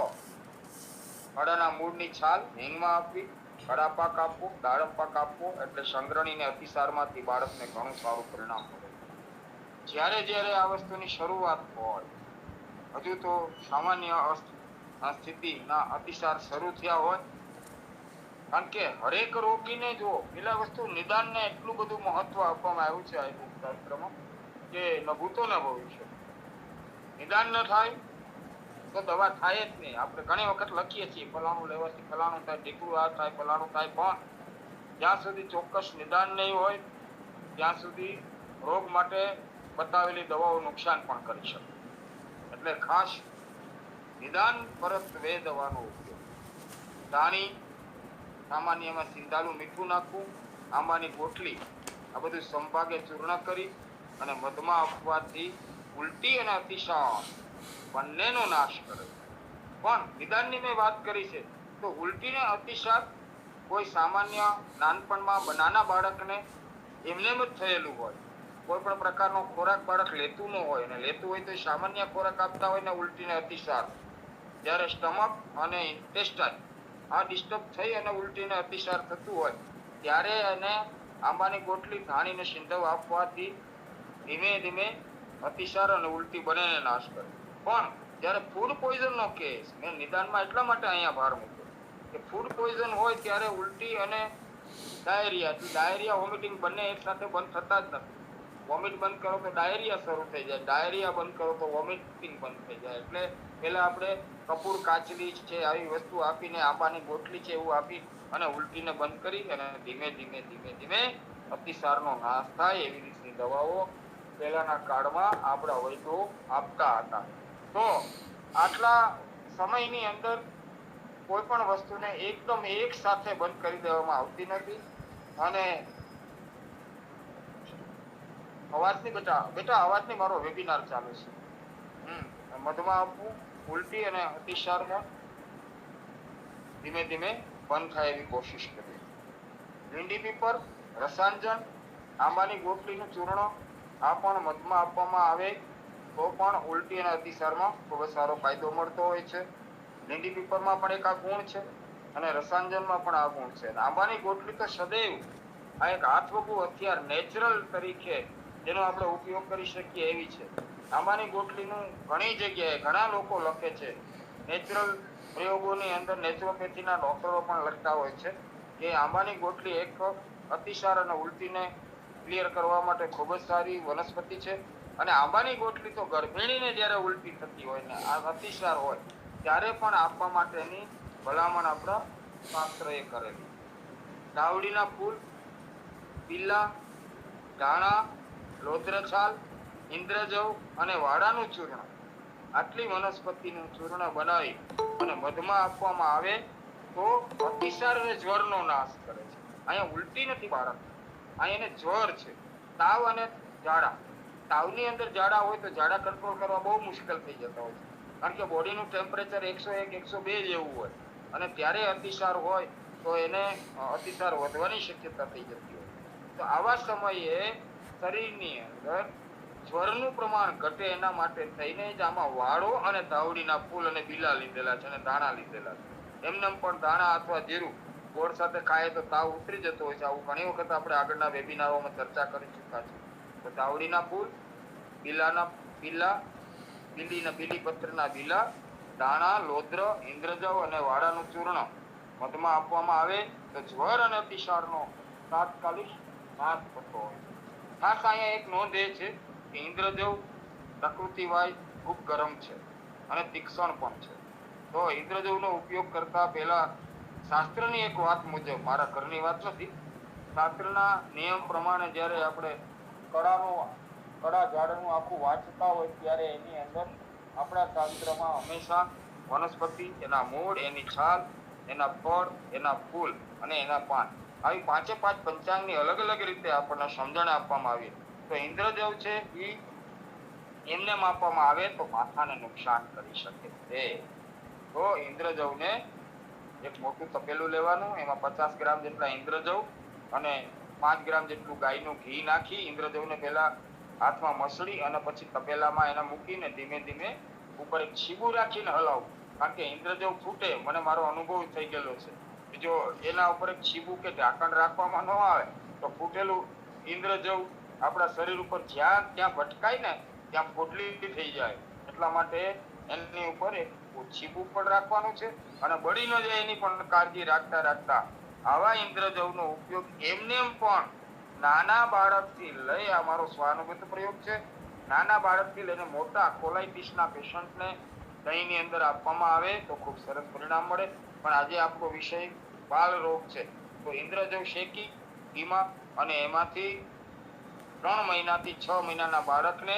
કડાના મૂળની છાલ હિંગમાં આપવી, કડા પાક આપવો, દાડમ પાક આપવો એટલે સંગ્રહણી ને અતિસારમાંથી બાળકને ઘણું સારું પરિણામ મળે. જ્યારે આ વસ્તુની શરૂઆત હોય, હજુ તો સામાન્ય સ્થિતિના અતિસાર શરૂ થયા હોય, કારણ કે હરેક રોગીને જો પેલા વસ્તુ નિદાનને એટલું બધું મહત્વ આપવામાં આવ્યું છે આયુર્વેદ શાસ્ત્રમાં કે ન ભૂતો ન ભવિષ્ય. નિદાન ન થાય તો દવા થાય જ નહીં. આપણે ઘણી વખત લખીએ છીએ ફલાણું લેવાથી ફલાણું થાય, ઢીકડું આ થાય, ફલાણું થાય, પણ જ્યાં સુધી ચોક્કસ નિદાન નહીં હોય ત્યાં સુધી રોગ માટે બતાવેલી દવાઓ નુકસાન પણ કરી શકે. એટલે ખાસ નિદાન પરત વે દવાનો ઉપયોગ. ધાણી, સામાન્યમાં સિંધાલું મીઠું નાખવું, આંબાની ગોટલી આ બધું સંભાગે ચૂર્ણ કરી અને મધમાં આપવાથી ઉલટી અને અતિસાર બંનેનો નાશ કરે. પણ નિદાનની મેં વાત કરી છે તો ઉલટી ને અતિસાર કોઈ સામાન્ય નાનપણમાં નાના બાળકને એમને જ થયેલું હોય, કોઈ પણ પ્રકારનો ખોરાક બાળક લેતું ન હોય અને લેતું હોય તો સામાન્ય ખોરાક આપતા હોય ને ઉલટી ને અતિસાર, જ્યારે સ્ટમક અને ઇન્ટેસ્ટાઇન આ ડિસ્ટર્બ થઈ અને ઉલટી ને અતિસાર થતું હોય ત્યારે એને આંબાની ગોટલી, ધાણીને સિંધવ આપવાથી ધીમે ધીમે અતિસાર અને ઉલટી બંનેને નાશ કરે. પણ જ્યારે ફૂડ પોઈઝનનો કેસ મેં નિદાનમાં એટલા માટે અહીંયા ભાર મૂક્યો કે ફૂડ પોઈઝન હોય ત્યારે ઉલટી અને ડાયરિયા વોમિટિંગ બંને એક સાથે બંધ થતા જ નથી. વોમિટ બંધ કરો તો ડાયરિયા શરૂ થઈ જાય, ડાયરિયા બંધ કરો તો વોમિટિંગ બંધ થઈ જાય. એટલે પેલા આપણે કપૂર, કાચલી છે આવી વસ્તુ આપીને આંબાની ગોટલી છે એવું આપી અને ઉલટીને બંધ કરી અને ધીમે ધીમે અતિસારનો નાશ થાય એવી રીતની દવાઓ પહેલાના કાળમાં આપણા વૈદ્યો આપતા હતા. તો આટલા સમયની અંદર કોઈ પણ વસ્તુને એકદમ એક સાથે બંધ કરી દેવામાં આવતી નથી. અને અવાજની બેટા અવાજની મારો વેબિનાર ચાલુ છે. મધમાં આપવું, ઉલટી અને અતિસારમાં ધીમે ધીમે બંધ થાય એવી કોશિશ કરીએ. લીંડી પીપર, રસાંજન, આંબાની ગોટલીનું ચૂર્ણ આ પણ મધમાં આપવામાં આવે તો પણ ઉલટી અને અતિસારમાં ખૂબ જ સારો ફાયદો મળતો હોય છે. લીંડી પીપરમાં પણ એક આ ગુણ છે અને રસાંજનમાં પણ આ ગુણ છે. આંબાની ગોટલી તો સદૈવ આ એક હાથવગુ હથિયાર નેચરલ તરીકે જેનો આપણે ઉપયોગ કરી શકીએ એવી છે. આંબાની ગોટલીનું ઘણી જગ્યાએ ઘણા લોકો લખે છે, નેચરલ પ્રયોગોની અંદર નેચરોપેથીના ડોક્ટરો પણ લખતા હોય છે કે આંબાની ગોટલી એક અતિસાર અને ઉલટીને ક્લિયર કરવા માટે ખૂબ જ સારી વનસ્પતિ છે. અને આંબાની ગોટલી તો ગર્ભિણીને જ્યારે ઉલટી થતી હોય ને આ અતિસાર હોય ત્યારે પણ આપવા માટેની ભલામણ આપણા શાસ્ત્રએ કરેલી. દાવડીના ફૂલ, પીલા, ધાણા, લોદ્ર છાલ ઇન્દ્રજવ અને વાડાનું ચૂર્ણ, આટલી વનસ્પતિનું ચૂર્ણ બનાવી અને મધમાં આપવામાં આવે તો અતિસાર અને જ્વરનો નાશ કરે છે. અહીંયા ઉલટી નથી બાળક, અહીંયા એને જ્વર છે, તાવ અને ઝાડા. તાવની અંદર ઝાડા હોય તો ઝાડા કંટ્રોલ કરવા બહુ મુશ્કેલ થઈ જતા હોય છે, કારણ કે બોડીનું ટેમ્પરેચર 101 102 જેવું હોય અને ત્યારે અતિસાર હોય તો એને અતિસાર વધવાની શક્યતા થઈ જતી હોય. તો આવા સમયે શરીરની અંદર જ્વરનું પ્રમાણ ઘટે એના માટે થઈને જ આમાં વાળો અને તાવડીના ફૂલ અને બીલા લીધેલા છે અને દાણા લીધેલા છે. એમને પણ દાણા અથવા જીરું ગોળ સાથે ખાય તો તાવ ઉતરી જતો હોય છે. આવું ઘણી વખત આપણે આગળના વેબિનારોમાં ચર્ચા કરી ચૂક્યા છે. તો તાવડીના ફૂલ, બીલીપત્રના બીલા, દાણા, લોદ્ર, ઇન્દ્રજવ અને વાડાનું ચૂર્ણ મધમાં આપવામાં આવે તો જ્વર અને અતિસારનો તાત્કાલિક નાશ થતો હોય. ખાસ અહીંયા એક નોંધ એ છે કે ઇન્દ્રજવ પ્રકૃતિવાય ખૂબ ગરમ છે અને તીક્ષ્ણ પણ છે. તો ઇન્દ્રજવનો ઉપયોગ કરતા પહેલા શાસ્ત્રની એક વાત મુજબ, મારા ઘરની વાત નથી, શાસ્ત્રના નિયમ પ્રમાણે જ્યારે આપણે કડા ઝાડનું આખું વાંચતા હોય ત્યારે એની અંદર આપણા શાસ્ત્રમાં હંમેશા વનસ્પતિ, એના મૂળ, એની છાલ, એના ફળ, એના ફૂલ અને એના પાન, આવી 5 પંચાંગની અલગ અલગ રીતે આપણને સમજણ આપવામાં આવી. તો ઇન્દ્રજવ છે એ એમને માપવામાં આવે તો માથાને નુકસાન કરી શકે છે. તો ઇન્દ્રજવને એક મોટું તપેલું લેવાનું, એમાં 50 ગ્રામ જેટલા ઇન્દ્રજવ અને 5 ગ્રામ જેટલું ગાયનું ઘી નાખી ઇન્દ્રજવને પહેલા હાથમાં મસળી અને પછી તપેલામાં એને મૂકીને ધીમે ધીમે ઉપર એક છીબું રાખીને હલાવવું, કારણ કે ઇન્દ્રજવ ફૂટે, મને મારો અનુભવ થઈ ગયેલો છે. જો એના ઉપર એક છીબું કે ઢાંકણ રાખવામાં ન આવે તો ફૂટેલું ઇન્દ્રજવ આપણા શરીર ઉપર જ્યાં ત્યાં ભટકાય ને ત્યાં પોટલી થઈ જાય. એટલા માટે એની ઉપર એક છીબું પણ રાખવાનું છે અને બળી ન જાય એની પણ કાળજી રાખતા રાખતા આવા ઇન્દ્રજવનો ઉપયોગ એમને પણ નાના બાળકથી લઈ, આ મારો સ્વાનુભૂત પ્રયોગ છે, નાના બાળકથી લઈને મોટા કોલાઇટિસના પેશન્ટને દહીંની અંદર આપવામાં આવે તો ખૂબ સરસ પરિણામ મળે. પણ આજે આપણો વિષય બાળ રોગ છે, તો ઇન્દ્રજવ શેકી ઘીમાં અને એમાંથી 3 મહિનાથી 6 મહિનાના બાળકને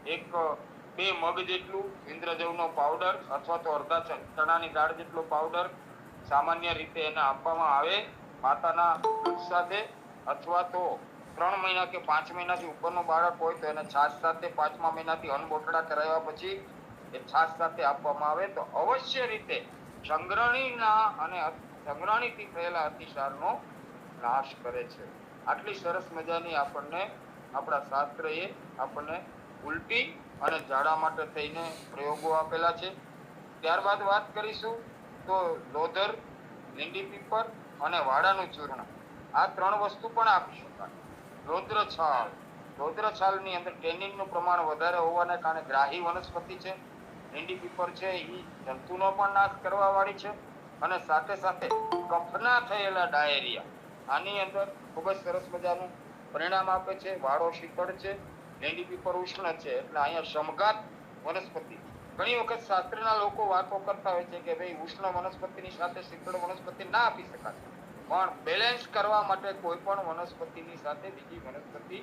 2 મગ જેટલું ઇન્દ્રજવનો પાવડર અથવા તો અડધા ચણાની દાળ જેટલો પાવડર સામાન્ય રીતે એને આપવામાં આવે માતાના દૂધ સાથે, અથવા તો 3 મહિના કે 5 મહિનાથી ઉપરનું બાળક હોય તો એને છાશ સાથે 5મા મહિનાથી અનબોટડા કરાવ્યા પછી એ છાશ સાથે આપવામાં આવે તો અવશ્ય રીતે સંગ્રહણીથી થયેલા અતિસારનો નાશ કરે છે. આટલી સરસ મજાની આપણને આપણા શાસ્ત્રએ આપણને ઉલટી અને ઝાડા માટે થઈને પ્રયોગો આપેલા છે. ત્યારબાદ વાત કરીશું તો લોધર, લીંડી પીપર અને વાડાનું ચૂર્ણ, આ 3 વસ્તુ પણ આપી શકાય. લોદ્ર છાલની અંદર ટેનિનનું પ્રમાણ વધારે હોવાને કારણે ગ્રાહી વનસ્પતિ છે. લીંડી પીપર છે એ જંતુનો પણ નાશ કરવા વાળી છે અને સાથે સાથે કફના થયેલા ડાયેરિયા, આની અંદર ખૂબ જ સરસ મજાનું પરિણામ આપે છે. વાળો શીતળ છે, લીંડી પીપર ઉષ્ણ છે, એટલે અહીંયા સમઘાત વનસ્પતિ. ઘણી વખત શાસ્ત્રના લોકો વાતો કરતા હોય છે કે ભાઈ ઉષ્ણ વનસ્પતિની સાથે શીતળ વનસ્પતિ ના આપી શકાય, પણ બેલેન્સ કરવા માટે કોઈ પણ વનસ્પતિની સાથે બીજી વનસ્પતિ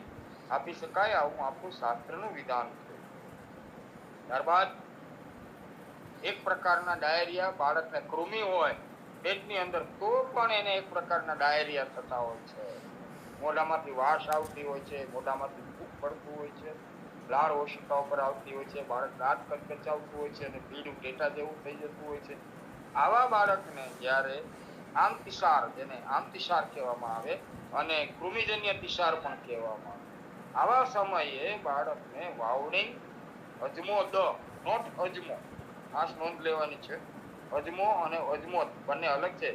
આપી શકાય, આવું આપણું શાસ્ત્રનું વિધાન છે. ત્યારબાદ એક પ્રકારના ડાયરિયા, બાળકને કૃમિ હોય પેટની અંદર તો પણ એને એક પ્રકારના ડાયરિયા થતા હોય છે. મોઢામાંથી વાસ આવતી હોય છે, મોઢામાંથી ફૂગ પડતું હોય છે, લાળ ઓશિકા ઉપર આવતી હોય છે, બાળક દાંત કચકચાવતું હોય છે અને પીળું ટેટા જેવું થઈ જતું હોય છે. આવા બાળકને જ્યારે આમતિસાર, જેને આમતિસાર કહેવામાં આવે અને કૃમિજન્ય તિસાર પણ કહેવામાં આવે, આવા સમયે બાળકને વાવડિંગ, અજમો દ, નોટ અજમો, ખાસ નોંધ લેવાની છે. અજમો અને અજમોદ બંને અલગ છે.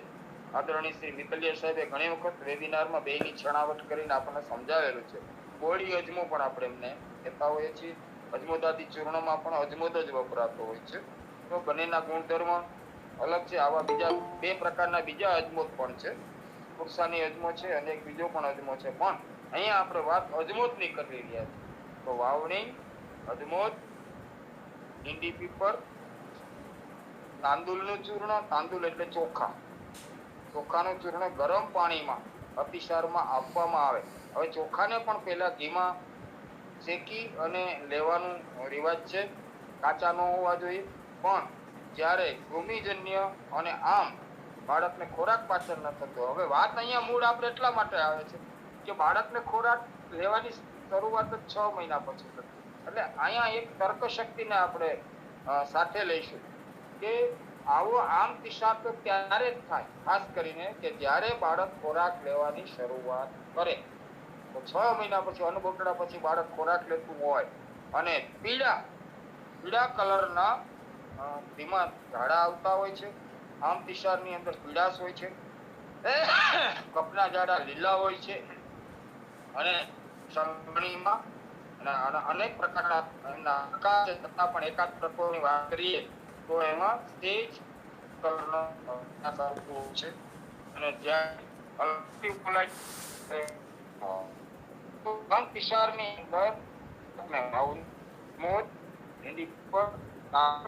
આદરણીય શ્રી મિતલિયા સાહેબે ઘણી વખત વેબિનારમાં બેની છણાવટ કરીને આપણને સમજાવેલું છે. બોડી અજમો પણ આપણે એમને કહેતા હોઈએ છીએ. અજમોદાદી ચૂર્ણમાં પણ અજમોદ જ વપરાતો હોય છે. તો બંનેના ગુણધર્મ અલગ છે. આવા બીજા 2 પ્રકારના બીજા અજમોદ પણ છે. પુરસાની અજમો છે અને એક બીજો પણ અજમો છે, પણ અહીંયા આપણે વાત અજમોદની કરી રહ્યા છીએ. તો વાવણી, અજમોદ, લીંડી પીપર, તાંદુલનું ચૂર્ણ, તાંદુલ એટલે ચોખા, ચોખાનું ચૂર્ણ ગરમ પાણીમાં અતિસારમાં આપવામાં આવે. હવે ચોખાને પણ પહેલા ઘીમાં શેકી અને લેવાનું રિવાજ છે. કાચા ન હોવા જોઈએ. પણ જ્યારે કૃમિજન્ય અને આમ બાળકને ખોરાક પાચન ન થતો, હવે વાત અહીંયા મૂળ આપણે એટલા માટે આવે છે કે બાળકને ખોરાક લેવાની શરૂઆત જ 6 મહિના પછી થતી. એટલે અહીંયા એક તર્ક શક્તિને આપણે સાથે લઈશું કે આવો આમ પિશાબ તો ત્યારે જ થાય, ખાસ કરીને કે જ્યારે બાળક ખોરાક લેવાની શરૂઆત કરે. તો 6 મહિના પછી, અન્નબોટડા પછી બાળક ખોરાક લેતું હોય અને પીળા કલરના ધીમા ઝાડા આવતા હોય છે. આમ પિશાબની અંદર પીળાશ હોય છે. કપના ઝાડા લીલા હોય છે અને સંગણીમાં અનેક પ્રકારના એમના આકાર છે, છતાં પણ એકાદ પ્રકારની વાત કરીએ તો એમાં તેજ કલરનો છે. અને જ્યાં પિશારની અંદર મોજ એની પર આમ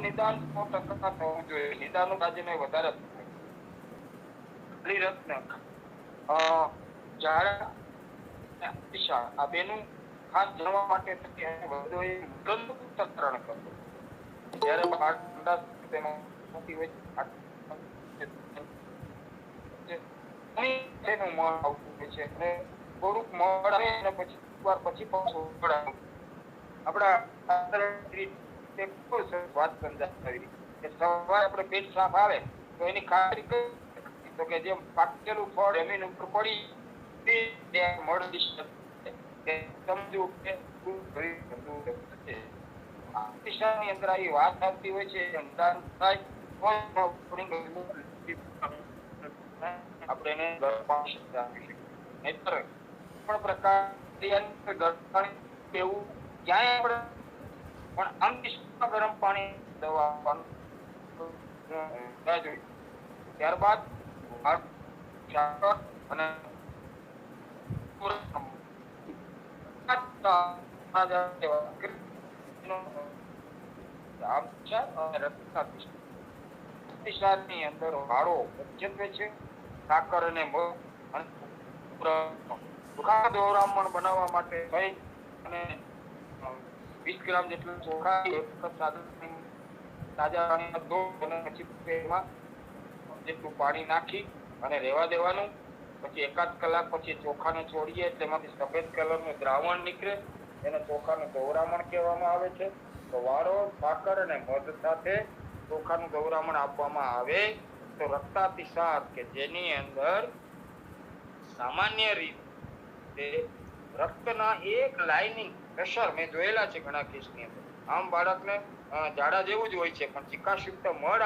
નિદાન 100% થવું જોઈએ. નિદાનનું રાજ્યને વધારે આ બેનું ખાસ જાણવા માટે જ્યારે થોડુંક મળ આવે અને પછી આપણા વાત સમજાવી કે સવારે આપણે પેટ સાફ આવે તો એની ખાતરી કરી તો કે જે પાકેલું ફળ જમીન ઉપર પડી મળી શકે. સમજવું કે દિશાની અંદર આવી વાત આવતી હોય છે. આપણે એને ગરપાણી શબ્દ આપી શકીએ. નહીંતર પણ પ્રકાર એવું ક્યાંય આપણે પણ આમ ગરમ પાણી દવા આપવાનું જોઈએ. ત્યારબાદ અને રક્તપિશાબની અંદર હાડો મુખ્યત્વે છે. સાકર અને મધ દોરામણ બનાવવા માટે અને 20 ગ્રામ જેટલું ચોખા તાજા પાણીમાં ધોઈ અને પછી એમાં જેટલું પાણી નાખી અને રહેવા દેવાનું. પછી એકાદ કલાક પછી ચોખાને છોડીએ એટલે એમાંથી સફેદ કલરનું દ્રાવણ નીકળે. એને ચોખાનું દોરામણ કહેવામાં આવે છે. તો વારો સાકર અને મધ સાથે ચોખાનું દોરામણ આપવામાં આવે તો રક્તાતિસાબ કે જેની અંદર સામાન્ય રીતે રક્તના એક લાઇનિંગ પ્રેશર મેં જોયેલા છે ઘણા કેસની અંદર. આમ બાળકને ઝાડા જેવું જ હોય છે પણ ચિકાસયુક્ત મળ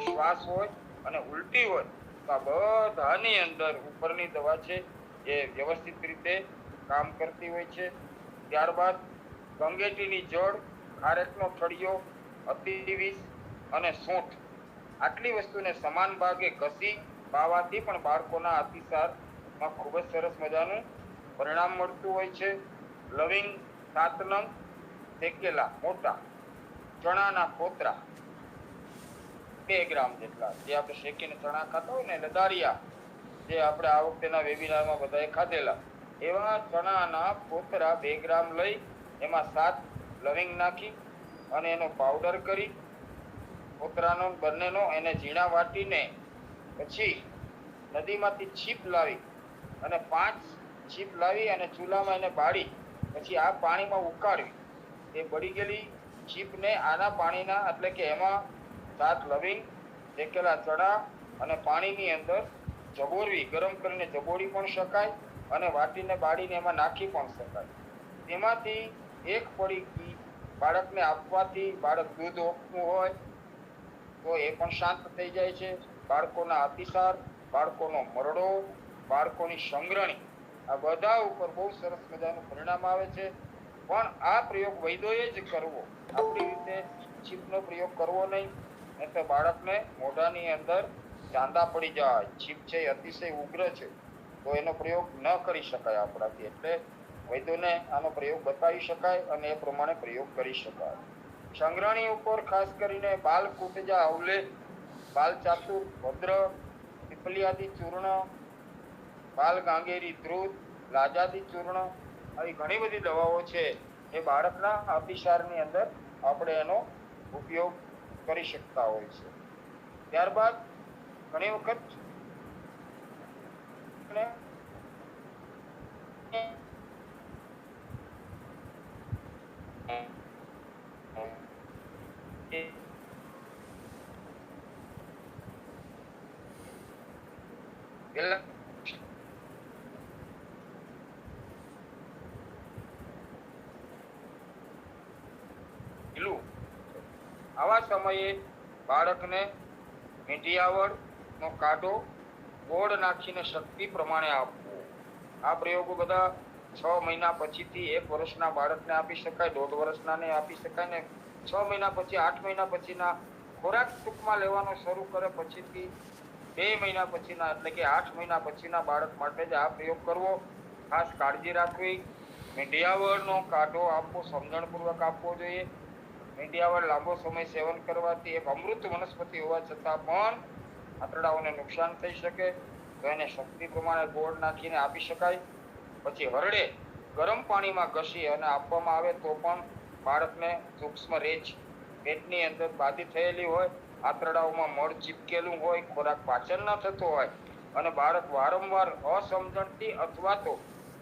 શ્વાસ હોય અને ઉલટી હોય તો આ બધાની અંદર ઉપરની દવા છે એ વ્યવસ્થિત રીતે કામ કરતી હોય છે. ત્યારબાદ ગંગેટીની જળ, ખારેકનો ઠળિયો, અતિવિષ અને સૂંઠ આટલી વસ્તુને સમાન ભાગે ઘસી પાવાથી પણ બાળકોના અતિસારમાં ખૂબ જ સરસ મજાનું પરિણામ મળતું હોય છે. લવિંગ 7 નંગ શેકેલા મોટા ચણાના ફોતરા 2 ગ્રામ જેટલા, જે આપણે શેકીને ચણા ખાતા હોય ને લદારિયા, જે આપણે આ વખતેના વેબિનારમાં બધાએ ખાધેલા એવા ચણાના ફોતરા 2 ગ્રામ લઈ એમાં 7 લવિંગ નાખી અને એનો પાવડર કરી ફોતરાનો બંનેનો એને ઝીણા વાટીને પછી નદીમાંથી છીપ લાવી અને 5 છીપ લાવી અને ચૂલામાં એને બાળી પછી આ પાણીમાં ઉકાળવી. એ બળી ગયેલી છીપને આના પાણીના એટલે કે એમાં 7 લવિંગ, શેકેલા ચણા અને પાણીની અંદર જબોરવી. ગરમ કરીને જબોરી પણ શકાય અને વાટીને બાળીને એમાં નાખી પણ શકાય. તેમાંથી એક પડીકી બાળકને આપવાથી બાળક દૂધ ઓપવું હોય તો એ પણ શાંત થઈ જાય છે. બાળકોના અતિસાર, બાળકોનો મરડો, બાળકોની સંગ્રહણી આ બધા ઉપર બહુ સરસ મજાનું પરિણામ આવે છે. પણ આ પ્રયોગ વૈદ્યોએ જ કરવો, આપણી રીતે છીપનો પ્રયોગ કરવો નહીં. નહીં તો બાળકને મોઢાની અંદર ચાંદા પડી જાય. છીપ છે અતિશય ઉગ્ર છે તો તો એનો પ્રયોગ ન કરી શકાય આપણાથી. એટલે વૈદ્યોને આનો પ્રયોગ બતાવી શકાય અને એ પ્રમાણે પ્રયોગ કરી શકાય. સંગ્રહણી ઉપર ખાસ કરીને બાલ કુટજા અવલેખ, બાલ ચાતુર ભદ્ર, પીપલિયાદી ચૂર્ણ, બાલ ગાંગેરી ધ્રુત, લાજાદી ચૂર્ણ, આવી ઘણી બધી દવાઓ છે એ બાળકના અતિસારની અંદર આપણે એનો ઉપયોગ કરી શકતા હોય છે. ત્યારબાદ ઘણી વખત આવા સમયે બાળકને મીઠિયાવળનો કાઢો ગોળ નાખીને શક્તિ પ્રમાણે આપવો. આ પ્રયોગો બધા 6 મહિના પછીથી 1 વર્ષના બાળકને આપી શકાય, 1.5 વર્ષનાને આપી શકાય ને 6 મહિના પછી 8 મહિના પછીના ખોરાક ટૂંકમાં લેવાનો શરૂ કરે પછીથી 2 મહિના પછીના એટલે કે 8 મહિના પછીના બાળક માટે જ આ પ્રયોગ કરવો. ખાસ કાળજી રાખવી. મીઠિયાવળનો કાઢો આપવો સમજણપૂર્વક આપવો જોઈએ. મીઠિયાવળ લાંબો સમય સેવન કરવાથી એક અમૃત વનસ્પતિ હોવા છતાં પણ આંતરડાઓને નુકસાન થઈ શકે, તો એને શક્તિ પ્રમાણે ગોળ નાખીને આપી શકાય. પછી હરડે ગરમ પાણીમાં ઘસી અને આપવામાં આવે તો પણ બાળકને સૂક્ષ્મ રેચ પેટની અંદર બાધી થયેલી હોય, આંતરડાઓમાં મળ ચીપકેલું હોય, ખોરાક પાચન ન થતો હોય અને બાળક વારંવાર અસમજણથી અથવા તો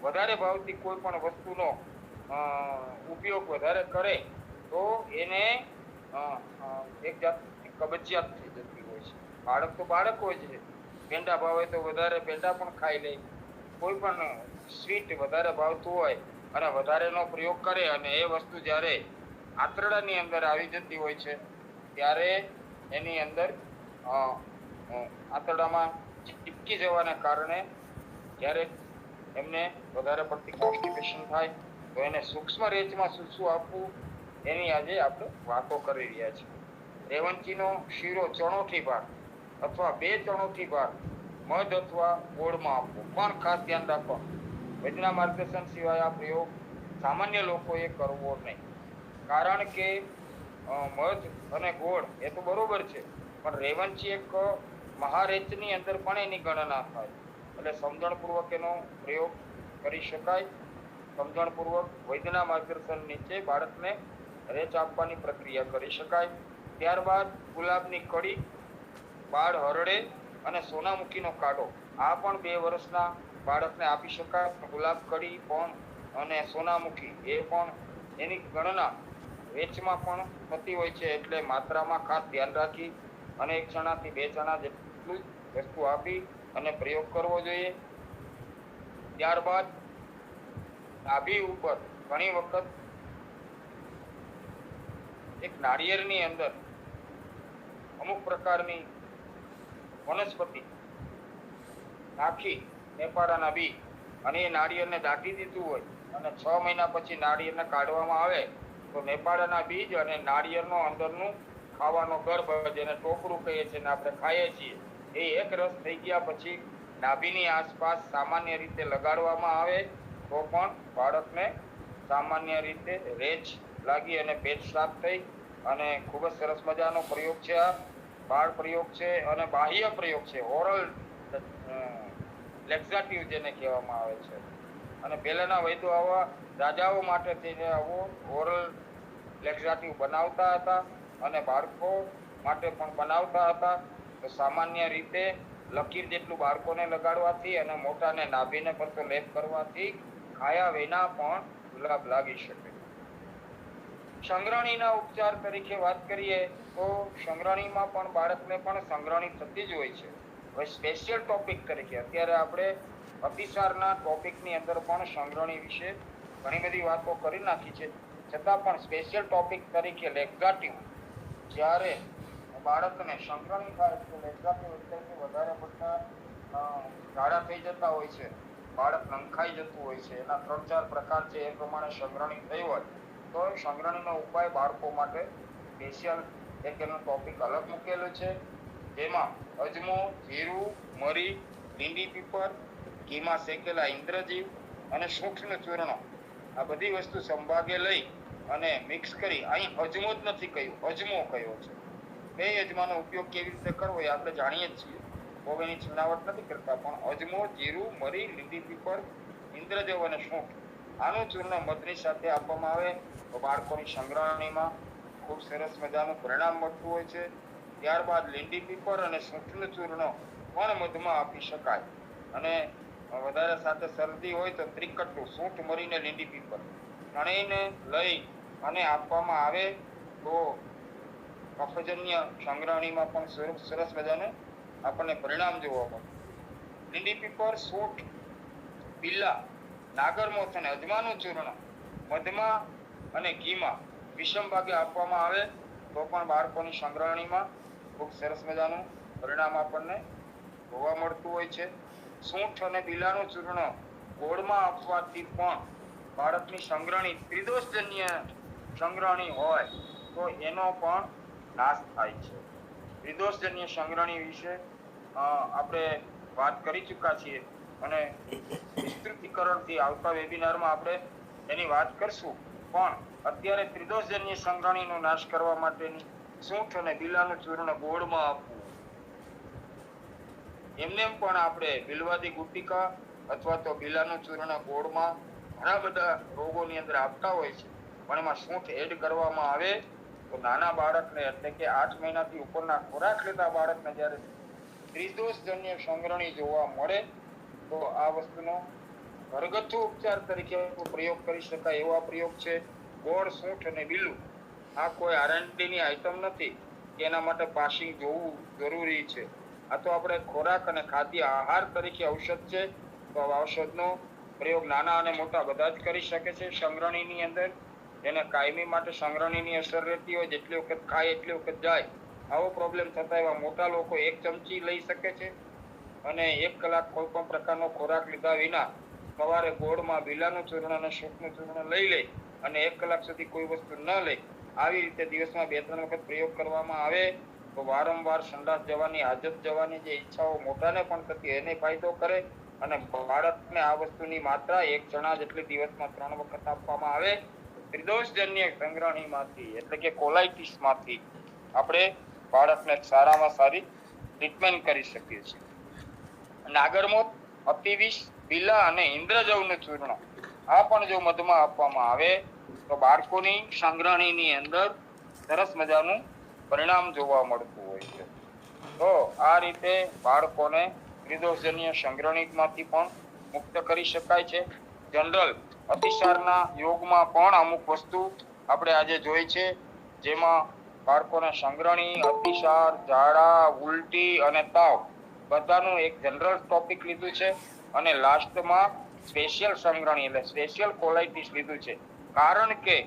વધારે ભાવથી કોઈ પણ વસ્તુનો ઉપયોગ વધારે કરે તો એને એક જાતની કબજિયાત થઈ જતી હોય છે. બાળક તો બાળક હોય છે, પેંડા ભાવે તો વધારે પેંડા પણ ખાઈ લે. કોઈ પણ સ્વીટ વધારે ભાવતું હોય અને વધારેનો પ્રયોગ કરે અને એ વસ્તુ જ્યારે આંતરડાની અંદર આવી જતી હોય છે ત્યારે એની અંદર આંતરડામાં ચીપકી જવાને કારણે જ્યારે એમને વધારે પડતી કોન્સ્ટિપેશન થાય તો એને સૂક્ષ્મ રેચમાં શું શું આપવું એની આજે આપણે વાતો કરી રહ્યા છીએ. રેવંચીનો શીરો ચણોઠી ભાગ અથવા 2 ચણોઠી ભાગ મધ અથવા ગોળમાં આપવો પણ ખાસ ધ્યાન રાખવા. વૈદ્યના માર્ગદર્શન સિવાય આ પ્રયોગ સામાન્ય લોકોએ કરવો નહીં. કારણ કે મધ અને ગોળ એ તો બરોબર છે પણ રેવંચી એક મહારેચની અંદર પણ એની ગણના થાય. એટલે સમજણપૂર્વક એનો પ્રયોગ કરી શકાય. સમજણપૂર્વક વૈદ્યના માર્ગદર્શન નીચે બાળકને રેચ આપવાની પ્રક્રિયા કરી શકાય. ત્યારબાદ ગુલાબની કળી, બાળ હરડે અને સોનામુખીનો કાઢો આ પણ 2 વર્ષના બાળકને આપી શકાય. ગુલાબ કળી પણ અને સોનામુખી એ પણ એની ગણના વેચમાં પણ થતી હોય છે, એટલે માત્રામાં ખાસ ધ્યાન રાખી અને 1 ચણાથી 2 ચણા જેટલું વસ્તુ આપી અને પ્રયોગ કરવો જોઈએ. ત્યારબાદ નાભી ઉપર ઘણી વખત એક નાળિયેરની અંદર અમુક પ્રકારની વનસ્પતિ નાખી નેપાળાના બી અને એ નાળિયેરને દાટી દીધું હોય અને 6 મહિના પછી નાળિયેરને કાઢવામાં આવે તો નેપાળાના બીજ અને નાળિયેરનો અંદરનું ખાવાનો ગર્ભ જેને ટોપરું કહીએ છીએ ને આપણે ખાઈએ છીએ એ એક રસ થઈ ગયા પછી નાભીની આસપાસ સામાન્ય રીતે લગાડવામાં આવે તો પણ બાળકને સામાન્ય રીતે રેચ લાગી અને પેટ સાફ થઈ અને ખૂબ જ સરસ મજાનો પ્રયોગ છે. આ બાળ પ્રયોગ છે અને બાહ્ય પ્રયોગ છે, ઓરલ લેક્ઝાટિવ જેને કહેવામાં આવે છે. અને પહેલાના વૈદ્યો આવા રાજાઓ માટે થઈને આવો ઓરલ લેક્ઝાટિવ બનાવતા હતા અને બાળકો માટે પણ બનાવતા હતા. તો સામાન્ય રીતે લકીર જેટલું બાળકોને લગાડવાથી અને મોટાને નાભીને પડતો લેપ કરવાથી ખાયા વિના પણ ગુલાબ લાગી શકે. સંગ્રહણીના ઉપચાર તરીકે વાત કરીએ તો સંગ્રહણીમાં પણ બાળકને પણ સંગ્રહણી થતી જ હોય છે. હવે સ્પેશિયલ ટોપિક તરીકે અત્યારે આપણે અતિસારના ટોપિકની અંદર પણ સંગ્રહણી વિશે ઘણી બધી વાતો કરી નાખી છે, છતાં પણ સ્પેશિયલ ટોપિક તરીકે લેક્ઝાટિવ જ્યારે બાળકને સંગ્રહણી થાય તો લેક્ઝાટિવ એટલે કે વધારે પડતા ઝાડા થઈ જતા હોય છે, બાળક નંખાઈ જતું હોય છે, એના 3-4 પ્રકાર છે. એ પ્રમાણે સંગ્રહણી થઈ હોય તો સંગ્રહણીનો ઉપાય બાળકો માટે સ્પેશિયલ એક એનો ટોપિક અલગ મૂકેલો છે. જેમાં અજમો, જીરું, મરી, લીંડી પીપર, ઘીમાં શેકેલા ઇન્દ્રજીવ અને સૂક્ષ્મ ચૂર્ણ આ બધી વસ્તુ સંભાગે લઈ અને મિક્સ કરી, અહીં અજમો જ નથી કહ્યું, અજમો કયો છે. બે અજમાનો ઉપયોગ કેવી રીતે કરવો એ આપણે જાણીએ જ છીએ, બહુ એની છીણાવટ નથી કરતા, પણ અજમો, જીરું, મરી, લીંડી પીપર, ઇન્દ્રજવ અને સૂંઠ આનું ચૂર્ણ મધની સાથે આપવામાં આવે તો બાળકોની સંગ્રહણીમાં ખૂબ સરસ મજાનું પરિણામ મળતું હોય છે. ત્યારબાદ લીંડી પીપર અને સૂંઠનું ચૂર્ણ પણ મધમાં આપી શકાય. અને વધારે સાથે શરદી હોય તો ત્રિકટું સૂંઠ, મરીને લીંડી પીપર ત્રણેયને લઈ અને આપવામાં આવે તો કફજન્ય સંગ્રહણીમાં પણ સરસ મજાનું આપણને પરિણામ જોવા મળે. લીંડી પીપર, સૂંઠ, બિલ્લા, નાગરમોથ અને અજમાનું ચૂર્ણ મધમાં અને ઘીમાં વિષમ ભાગે આપવામાં આવે તો પણ બાળકોની સંગ્રહણીમાં ખૂબ સરસ મજાનું પરિણામ આપણને જોવા મળતું હોય છે. સૂંઠ અને બિલ્લાનું ચૂર્ણ ગોળમાં આપવાથી પણ બાળકની સંગ્રહણી ત્રિદોષજન્ય સંગ્રહણી હોય તો એનો પણ નાશ થાય છે. ત્રિદોષજન્ય સંગ્રહણી વિશે આપણે વાત કરી ચૂક્યા છીએ અને વિસ્તૃતીકરણથી આવતા વેબિનારમાં આપણે એની વાત કરશું. પણ અત્યારે ત્રિદોષજન્ય સંગ્રહણીનો નાશ કરવા માટેની સૂંઠ અને બિલ્લાનું ચૂર્ણ ગોળમાં આપવું. એમને પણ આપણે બિલવાદી ગુટિકા અથવા તો બિલ્લાનું ચૂર્ણ ગોળમાં ઘણા બધા રોગોની અંદર આપતા હોય છે, પણ એમાં સૂંઠ એડ કરવામાં આવે તો નાના બાળકને એટલે કે 8 મહિનાથી ઉપરના ખોરાક લેતા બાળકને જ્યારે ત્રિદોષજન્ય સંગ્રહણી જોવા મળે તો આ વસ્તુનો ઘરગથ્થુ ઉપચાર તરીકે પ્રયોગ કરી શકાય એવો પ્રયોગ છે. ગોળ, સૂંઠ અને બિલ્લું આ કોઈ આરએનડીની આઈટમ નથી કે એના માટે પાસિંગ જોવું જરૂરી છે. આ તો આપણે ખોરાક અને ખાદ્ય આહાર તરીકે ઔષધ છે, તો આ ઔષધનો પ્રયોગ નાના અને મોટા બધા જ કરી શકે છે. સંગ્રહણીની અંદર એને કાયમી માટે સંગ્રહણીની અસર રહેતી હોય, જેટલી વખત ખાય એટલી વખત જાય, આવો પ્રોબ્લેમ થતા એવા મોટા લોકો 1 ચમચી લઈ શકે છે અને 1 કલાક કોઈ પણ પ્રકારનો ખોરાક લીધા વિના સવારે ગોળમાં બિલ્લાનું ચૂર્ણ અને સૂંઠનું ચૂર્ણ લઈ લે અને 1 કલાક સુધી કોઈ વસ્તુ ન લે, આવી રીતે દિવસમાં 2-3 વખત પ્રયોગ કરવામાં આવે તો વારંવાર સંડાસ જવાની, હાજત જવાની જે ઈચ્છાઓ મોટાને પણ થતી એને ફાયદો કરે અને બાળકને આ વસ્તુની માત્રા 1 ચણા જેટલી દિવસમાં 3 વખત આપવામાં આવે ત્રિદોષજન્ય સંગ્રહણીમાંથી એટલે કે કોલાઇટિસમાંથી આપણે બાળકને સારામાં સારી ટ્રીટમેન્ટ કરી શકીએ છીએ. નાગરમોથ, અતિવિષ, બિલ્લા અને ઇન્દ્રજવનું ચૂર્ણ આ પણ જો મધમાં આપવામાં આવે તો બાળકોની સંગ્રહણીની અંદર સરસ મજાનું પરિણામ જોવા મળતું હોય છે. તો આ રીતે બાળકોને ત્રિદોષજન્ય સંગ્રહણીમાંથી પણ મુક્ત કરી શકાય છે. જનરલ અતિસારના યોગમાં પણ અમુક વસ્તુ આપણે આજે જોઈ છે, જેમાં બાળકોને સંગ્રહણી, અતિસાર, ઝાડા, ઉલટી અને તાવ બધાનું એક જનરલ ટોપિક લીધું છે અને લાસ્ટમાં સ્પેશિયલ સંગ્રહણી એટલે સ્પેશિયલ કોલાઇટિસ લીધું છે. કારણ કે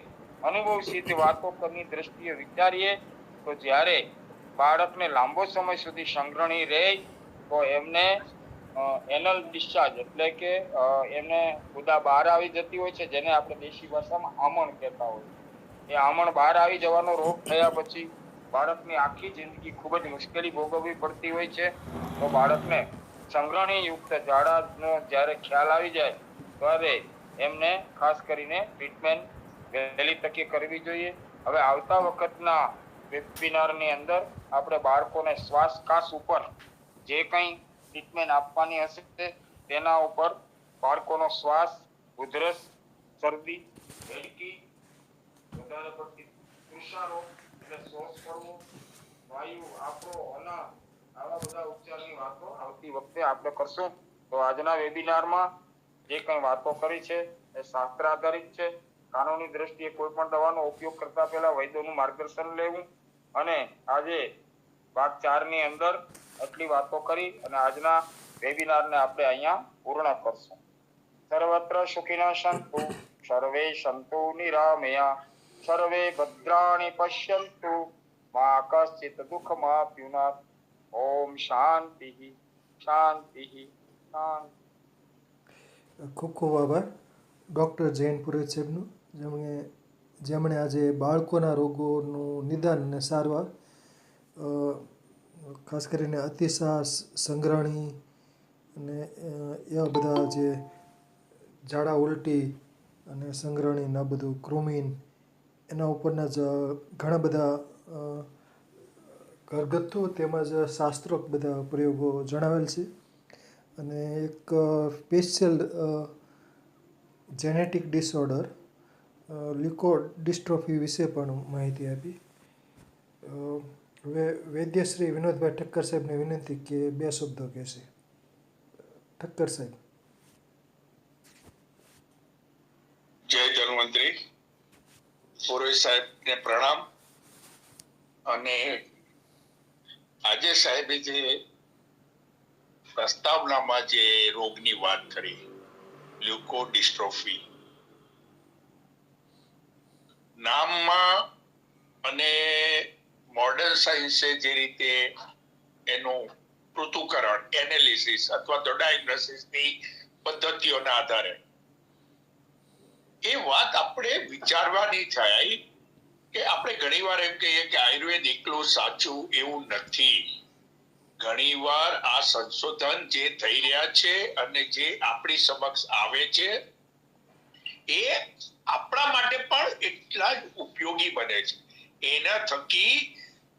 અનુભવ સિદ્ધ વાતોની દ્રષ્ટિએ વિચારીએ તો જ્યારે બાળકને લાંબો સમય સુધી સંગ્રહણી રહે તો એમને એનલ ડિસ્ચાર્જ એટલે કે એમને ગુદા બહાર આવી જતી હોય છે, જેને આપણે દેશી ભાષામાં આમણ કહેતા હોય. એ આમણ બહાર આવી જવાનો રોગ થયા પછી બાળકની આખી જિંદગી ખૂબ જ મુશ્કેલી ભોગવવી પડતી હોય છે. તો બાળકને સંગ્રહણી યુક્ત ઝાડાનો જ્યારે ખ્યાલ આવી જાય ત્યારે એમને ખાસ કરીને ટ્રીટમેન્ટ વહેલી તકે કરવી જોઈએ. હવે આવતા વખતના વેબિનારની અંદર આપણે બાળકોને શ્વાસકાશ ઉપર જે કંઈ ટ્રીટમેન્ટ આપવાની હશે તેના ઉપર બાળકોનો શ્વાસ, ઉધરસ, શરદી, હેડકી, વધારે પડતી તૃષારોગ એટલે શ્વાસ કરવો, વાયુ આપણો અના આવા બધા ઉપચારની વાતો આવતી વખતે આપણે કરશું. તો આજના વેબિનારમાં જે કંઈ વાતો કરી છે એ શાસ્ત્ર આધારિત છે. કાનૂની દ્રષ્ટિએ કોઈ પણ દવાનો ઉપયોગ કરતા પહેલા વૈદ્યનું માર્ગદર્શન લેવું અને આજે ભાગ 4 ની અંદર આટલી વાતો કરી અને આજના વેબિનારને આપણે અહીંયા પૂર્ણ કરશું. સર્વત્ર સુખિનઃ સંતુ, સર્વે સંતુ નિરામયા, સર્વે ભદ્રાણિ પશ્યન્તુ, મા કશ્ચિત દુઃખમાપ્નુયાત. ઓમ શાંતિ શાંતિ શાંતિ. ખૂબ ખૂબ આભાર ડૉક્ટર જૈન પુરોહિત સાહેબનું, જેમણે આજે બાળકોના રોગોનું નિદાન અને સારવાર ખાસ કરીને અતિસાર, સંગ્રહણી અને એવા બધા જે ઝાડા ઉલટી અને સંગ્રહણીને આ બધું ક્રુમિન એના ઉપરના જ ઘણા બધા ઘરગથ્થુ તેમજ શાસ્ત્રોક્ત બધા પ્રયોગો જણાવેલ છે. અને એક સ્પેશિયલ જેનેટિક ડિસઓર્ડર લ્યુકોડિસ્ટ્રોફી વિશે પણ માહિતી આપી. હવે વૈદ્ય શ્રી વિનોદભાઈ ઠક્કર સાહેબને વિનંતી કે 2 શબ્દો કહેશે. ઠક્કર સાહેબ. જય ધન્વંતરી. પુરોહિત સાહેબને પ્રણામ. અને આજે સાહેબે જે પ્રસ્તાવનામાં જે રોગની વાત કરી, લ્યુકોડિસ્ટ્રોફી, નામમાં અને મોડર્ન સાયન્સે જે રીતે એનું પૃથ્થકરણ, એનાલિસિસ અથવા તો ડાયગ્નોસિસની પદ્ધતિઓના આધારે એ વાત આપણે વિચારવાની થાય કે આપણે ઘણીવાર એમ કહીએ કે આયુર્વેદ એકલું સાચું, એવું નથી. ઘણીવાર આ સંશોધન જે થઈ રહ્યા છે અને જે આપણી સમક્ષ આવે છે એ આપણા માટે પણ એટલા જ ઉપયોગી બને છે. એના થકી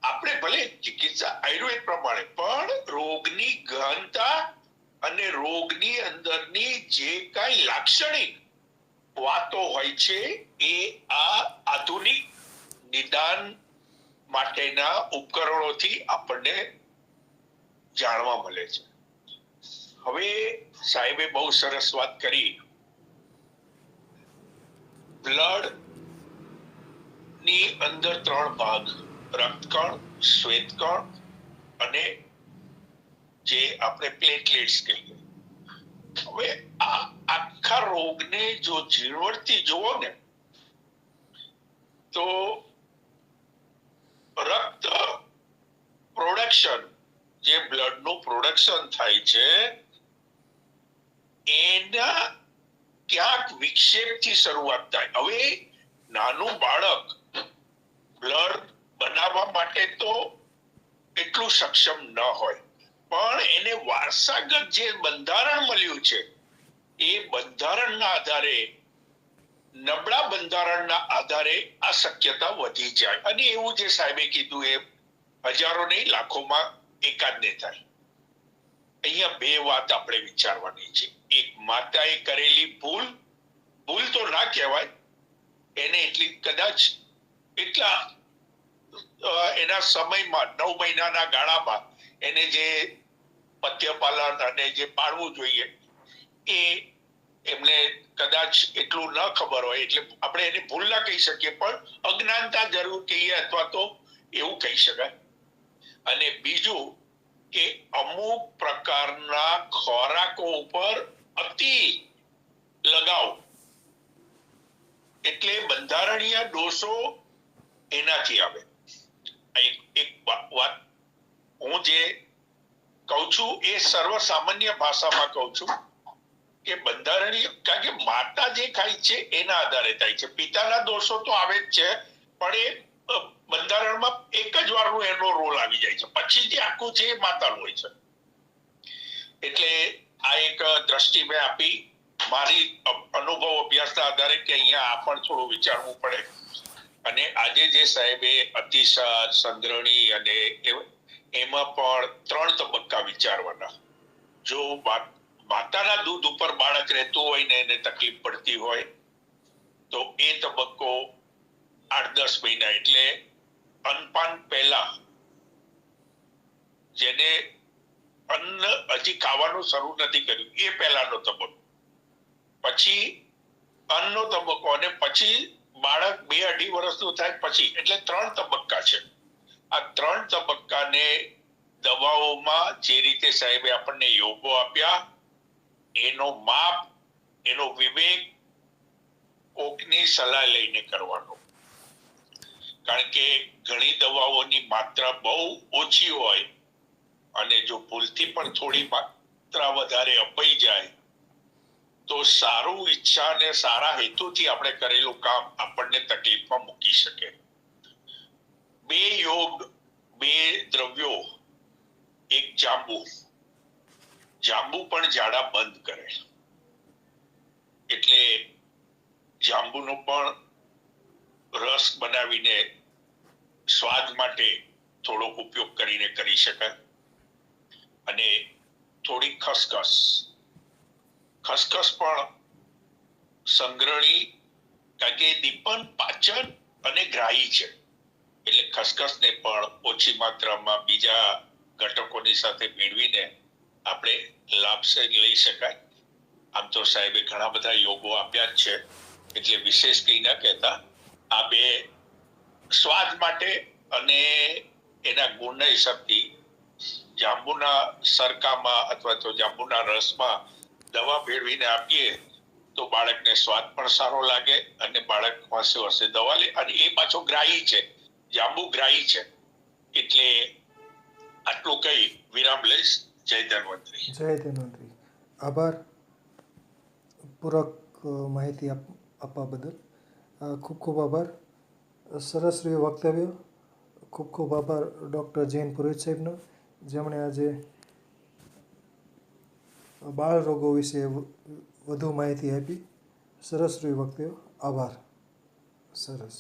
આપણે ભલે ચિકિત્સા આયુર્વેદ પ્રમાણે પણ રોગની ગહનતા અને રોગની અંદરની જે કાંઈ લાક્ષણિક વાતો હોય છે એ આ આધુનિક નિદાન માટેના ઉપકરણોથી આપણને જાણવા મળે છે. હવે સાહેબે બહુ સરસ વાત કરી. બ્લડ ની અંદર 3 ભાગ, રક્તકણ, શ્વેતકણ અને જે આપણે પ્લેટલેટ્સ કહીએ. હવે આ આખા રોગને જો ઝીણવટથી જુઓ ને તો રક્ત પ્રોડક્શન, જે બ્લડનું પ્રોડક્શન થાય છે એના ક્યાંક વિક્ષેપથી શરૂઆત થાય. હવે નાનું બાળક બ્લડ બનાવવા માટે તો એટલું સક્ષમ ન હોય, પણ એને વારસાગત જે બંધારણ મળ્યું છે એ બંધારણના આધારે, નબળા બંધારણના આધારે આ શક્યતા વધી જાય. અને એવું જે સાહેબે કીધું એ હજારો નહીં, લાખોમાં એકાદને થાય. અહીંયા 2 વાત આપણે વિચારવાની છે. એક, માતાએ કરેલી ભૂલ તો ના કહેવાય એને, એટલી કદાચ એટલા એના સમયમાં 9 મહિનાના ગાળામાં એને જે પથ્યપાલન અને જે પાળવું જોઈએ એ એમને કદાચ એટલું ન ખબર હોય, એટલે આપણે એને ભૂલ ના કહી શકીએ, પણ અજ્ઞાનતા જરૂર કહીએ અથવા તો એવું કહી શકાય. અને બીજું કે અમુક પ્રકારના ખોરાકો ઉપર અતિ લગાવ, એટલે બંધારણીય દોષો એનાથી આવે. એક વાત હું જે કહું છું એ સર્વ સામાન્ય ભાષામાં કહું છું કે બંધારણીય, કારણ કે માતા જે ખાય છે એના આધારે થાય છે. પિતાના દોષો તો આવે જ છે, પણ એ બંધારણમાં એક જ વારનો એનો રોલ આવી જાય છે. પછી જે આખું છે એ માતાનું હોય છે. એટલે આ એક દ્રષ્ટિ મેં આપી મારી અનુભવ અભ્યાસના આધારે કે અહીંયા આ પણ થોડું વિચારવું પડે. અને આજે જે સાહેબે અતિસાર, સંગ્રહણી અને એમાં પણ 3 તબક્કા વિચારવાના. જો માતાના દૂધ ઉપર બાળક રહેતું હોય ને એને તકલીફ પડતી હોય તો એ તબક્કો 8-10 મહિના, એટલે અન્નપાન પહેલા, જેને અન્ન હજી ખાવાનું શરૂ નથી કર્યું એ પહેલાનો તબક્કો, પછી અન્નનો તબક્કો, અને પછી બાળક 2-2.5 વર્ષનું થાય પછી, એટલે 3 તબક્કા છે. આ 3 તબક્કાને દવાઓમાં જે રીતે સાહેબે આપણને યોગો આપ્યા, એનો માપ, એનો વિવેક કોકની સલાહ લઈને કરવાનો. કારણ કે ઘણી દવાઓની માત્રા બહુ ઓછી હોય અને જો ભૂલથી પણ થોડી માત્રા વધારે અપાઈ જાય તો સારું ઈચ્છા અને સારા હેતુથી આપણે કરેલું કામ આપણને તકલીફમાં મૂકી શકે. 2 યોગ, 2 દ્રવ્યો, એક જાંબુ, જાંબુ પણ ઝાડા બંધ કરે, એટલે જાંબુનો પણ રસ બનાવીને સ્વાદ માટે થોડોક ઉપયોગ કરીને કરી શકાય. અને થોડી ખસખસ પણ સંગ્રહણી, કારણ કે દીપન પાચન અને ગ્રાહી છે, એટલે ખસખસને પણ ઓછી માત્રામાં બીજા ઘટકોની સાથે મેળવીને આપણે લાભ લઈ શકાય. આમ તો સાહેબે ઘણા બધા યોગો આપ્યા જ છે, એટલે વિશેષ કંઈ ન કહેતા આ બે સ્વાદ માટે અને એના ગુણના હિસાબથી જાંબુના સરકામાં અથવા તો જાંબુના રસમાં દવા ભેળવીને આપીએ તો બાળકને સ્વાદ પણ સારો લાગે અને બાળક હોશે હોશે દવા લે, અને એ પાછો ગ્રાહી છે, જાંબુ ગ્રાહી છે. એટલે આટલું કહી વિરામ લઈશ. જય ધન્વંતરી. જય ધન્વંતરી. આભાર પૂરક માહિતી આપવા બદલ. ખૂબ ખૂબ આભાર. સરસ રહ્યું વક્તવ્ય. ખૂબ ખૂબ આભાર ડૉક્ટર જૈન પુરોહિત સાહેબનો, જેમણે આજે બાળ રોગો વિશે વધુ માહિતી આપી. સરસ રહ્યું વક્તવ્ય. આભાર. સરસ.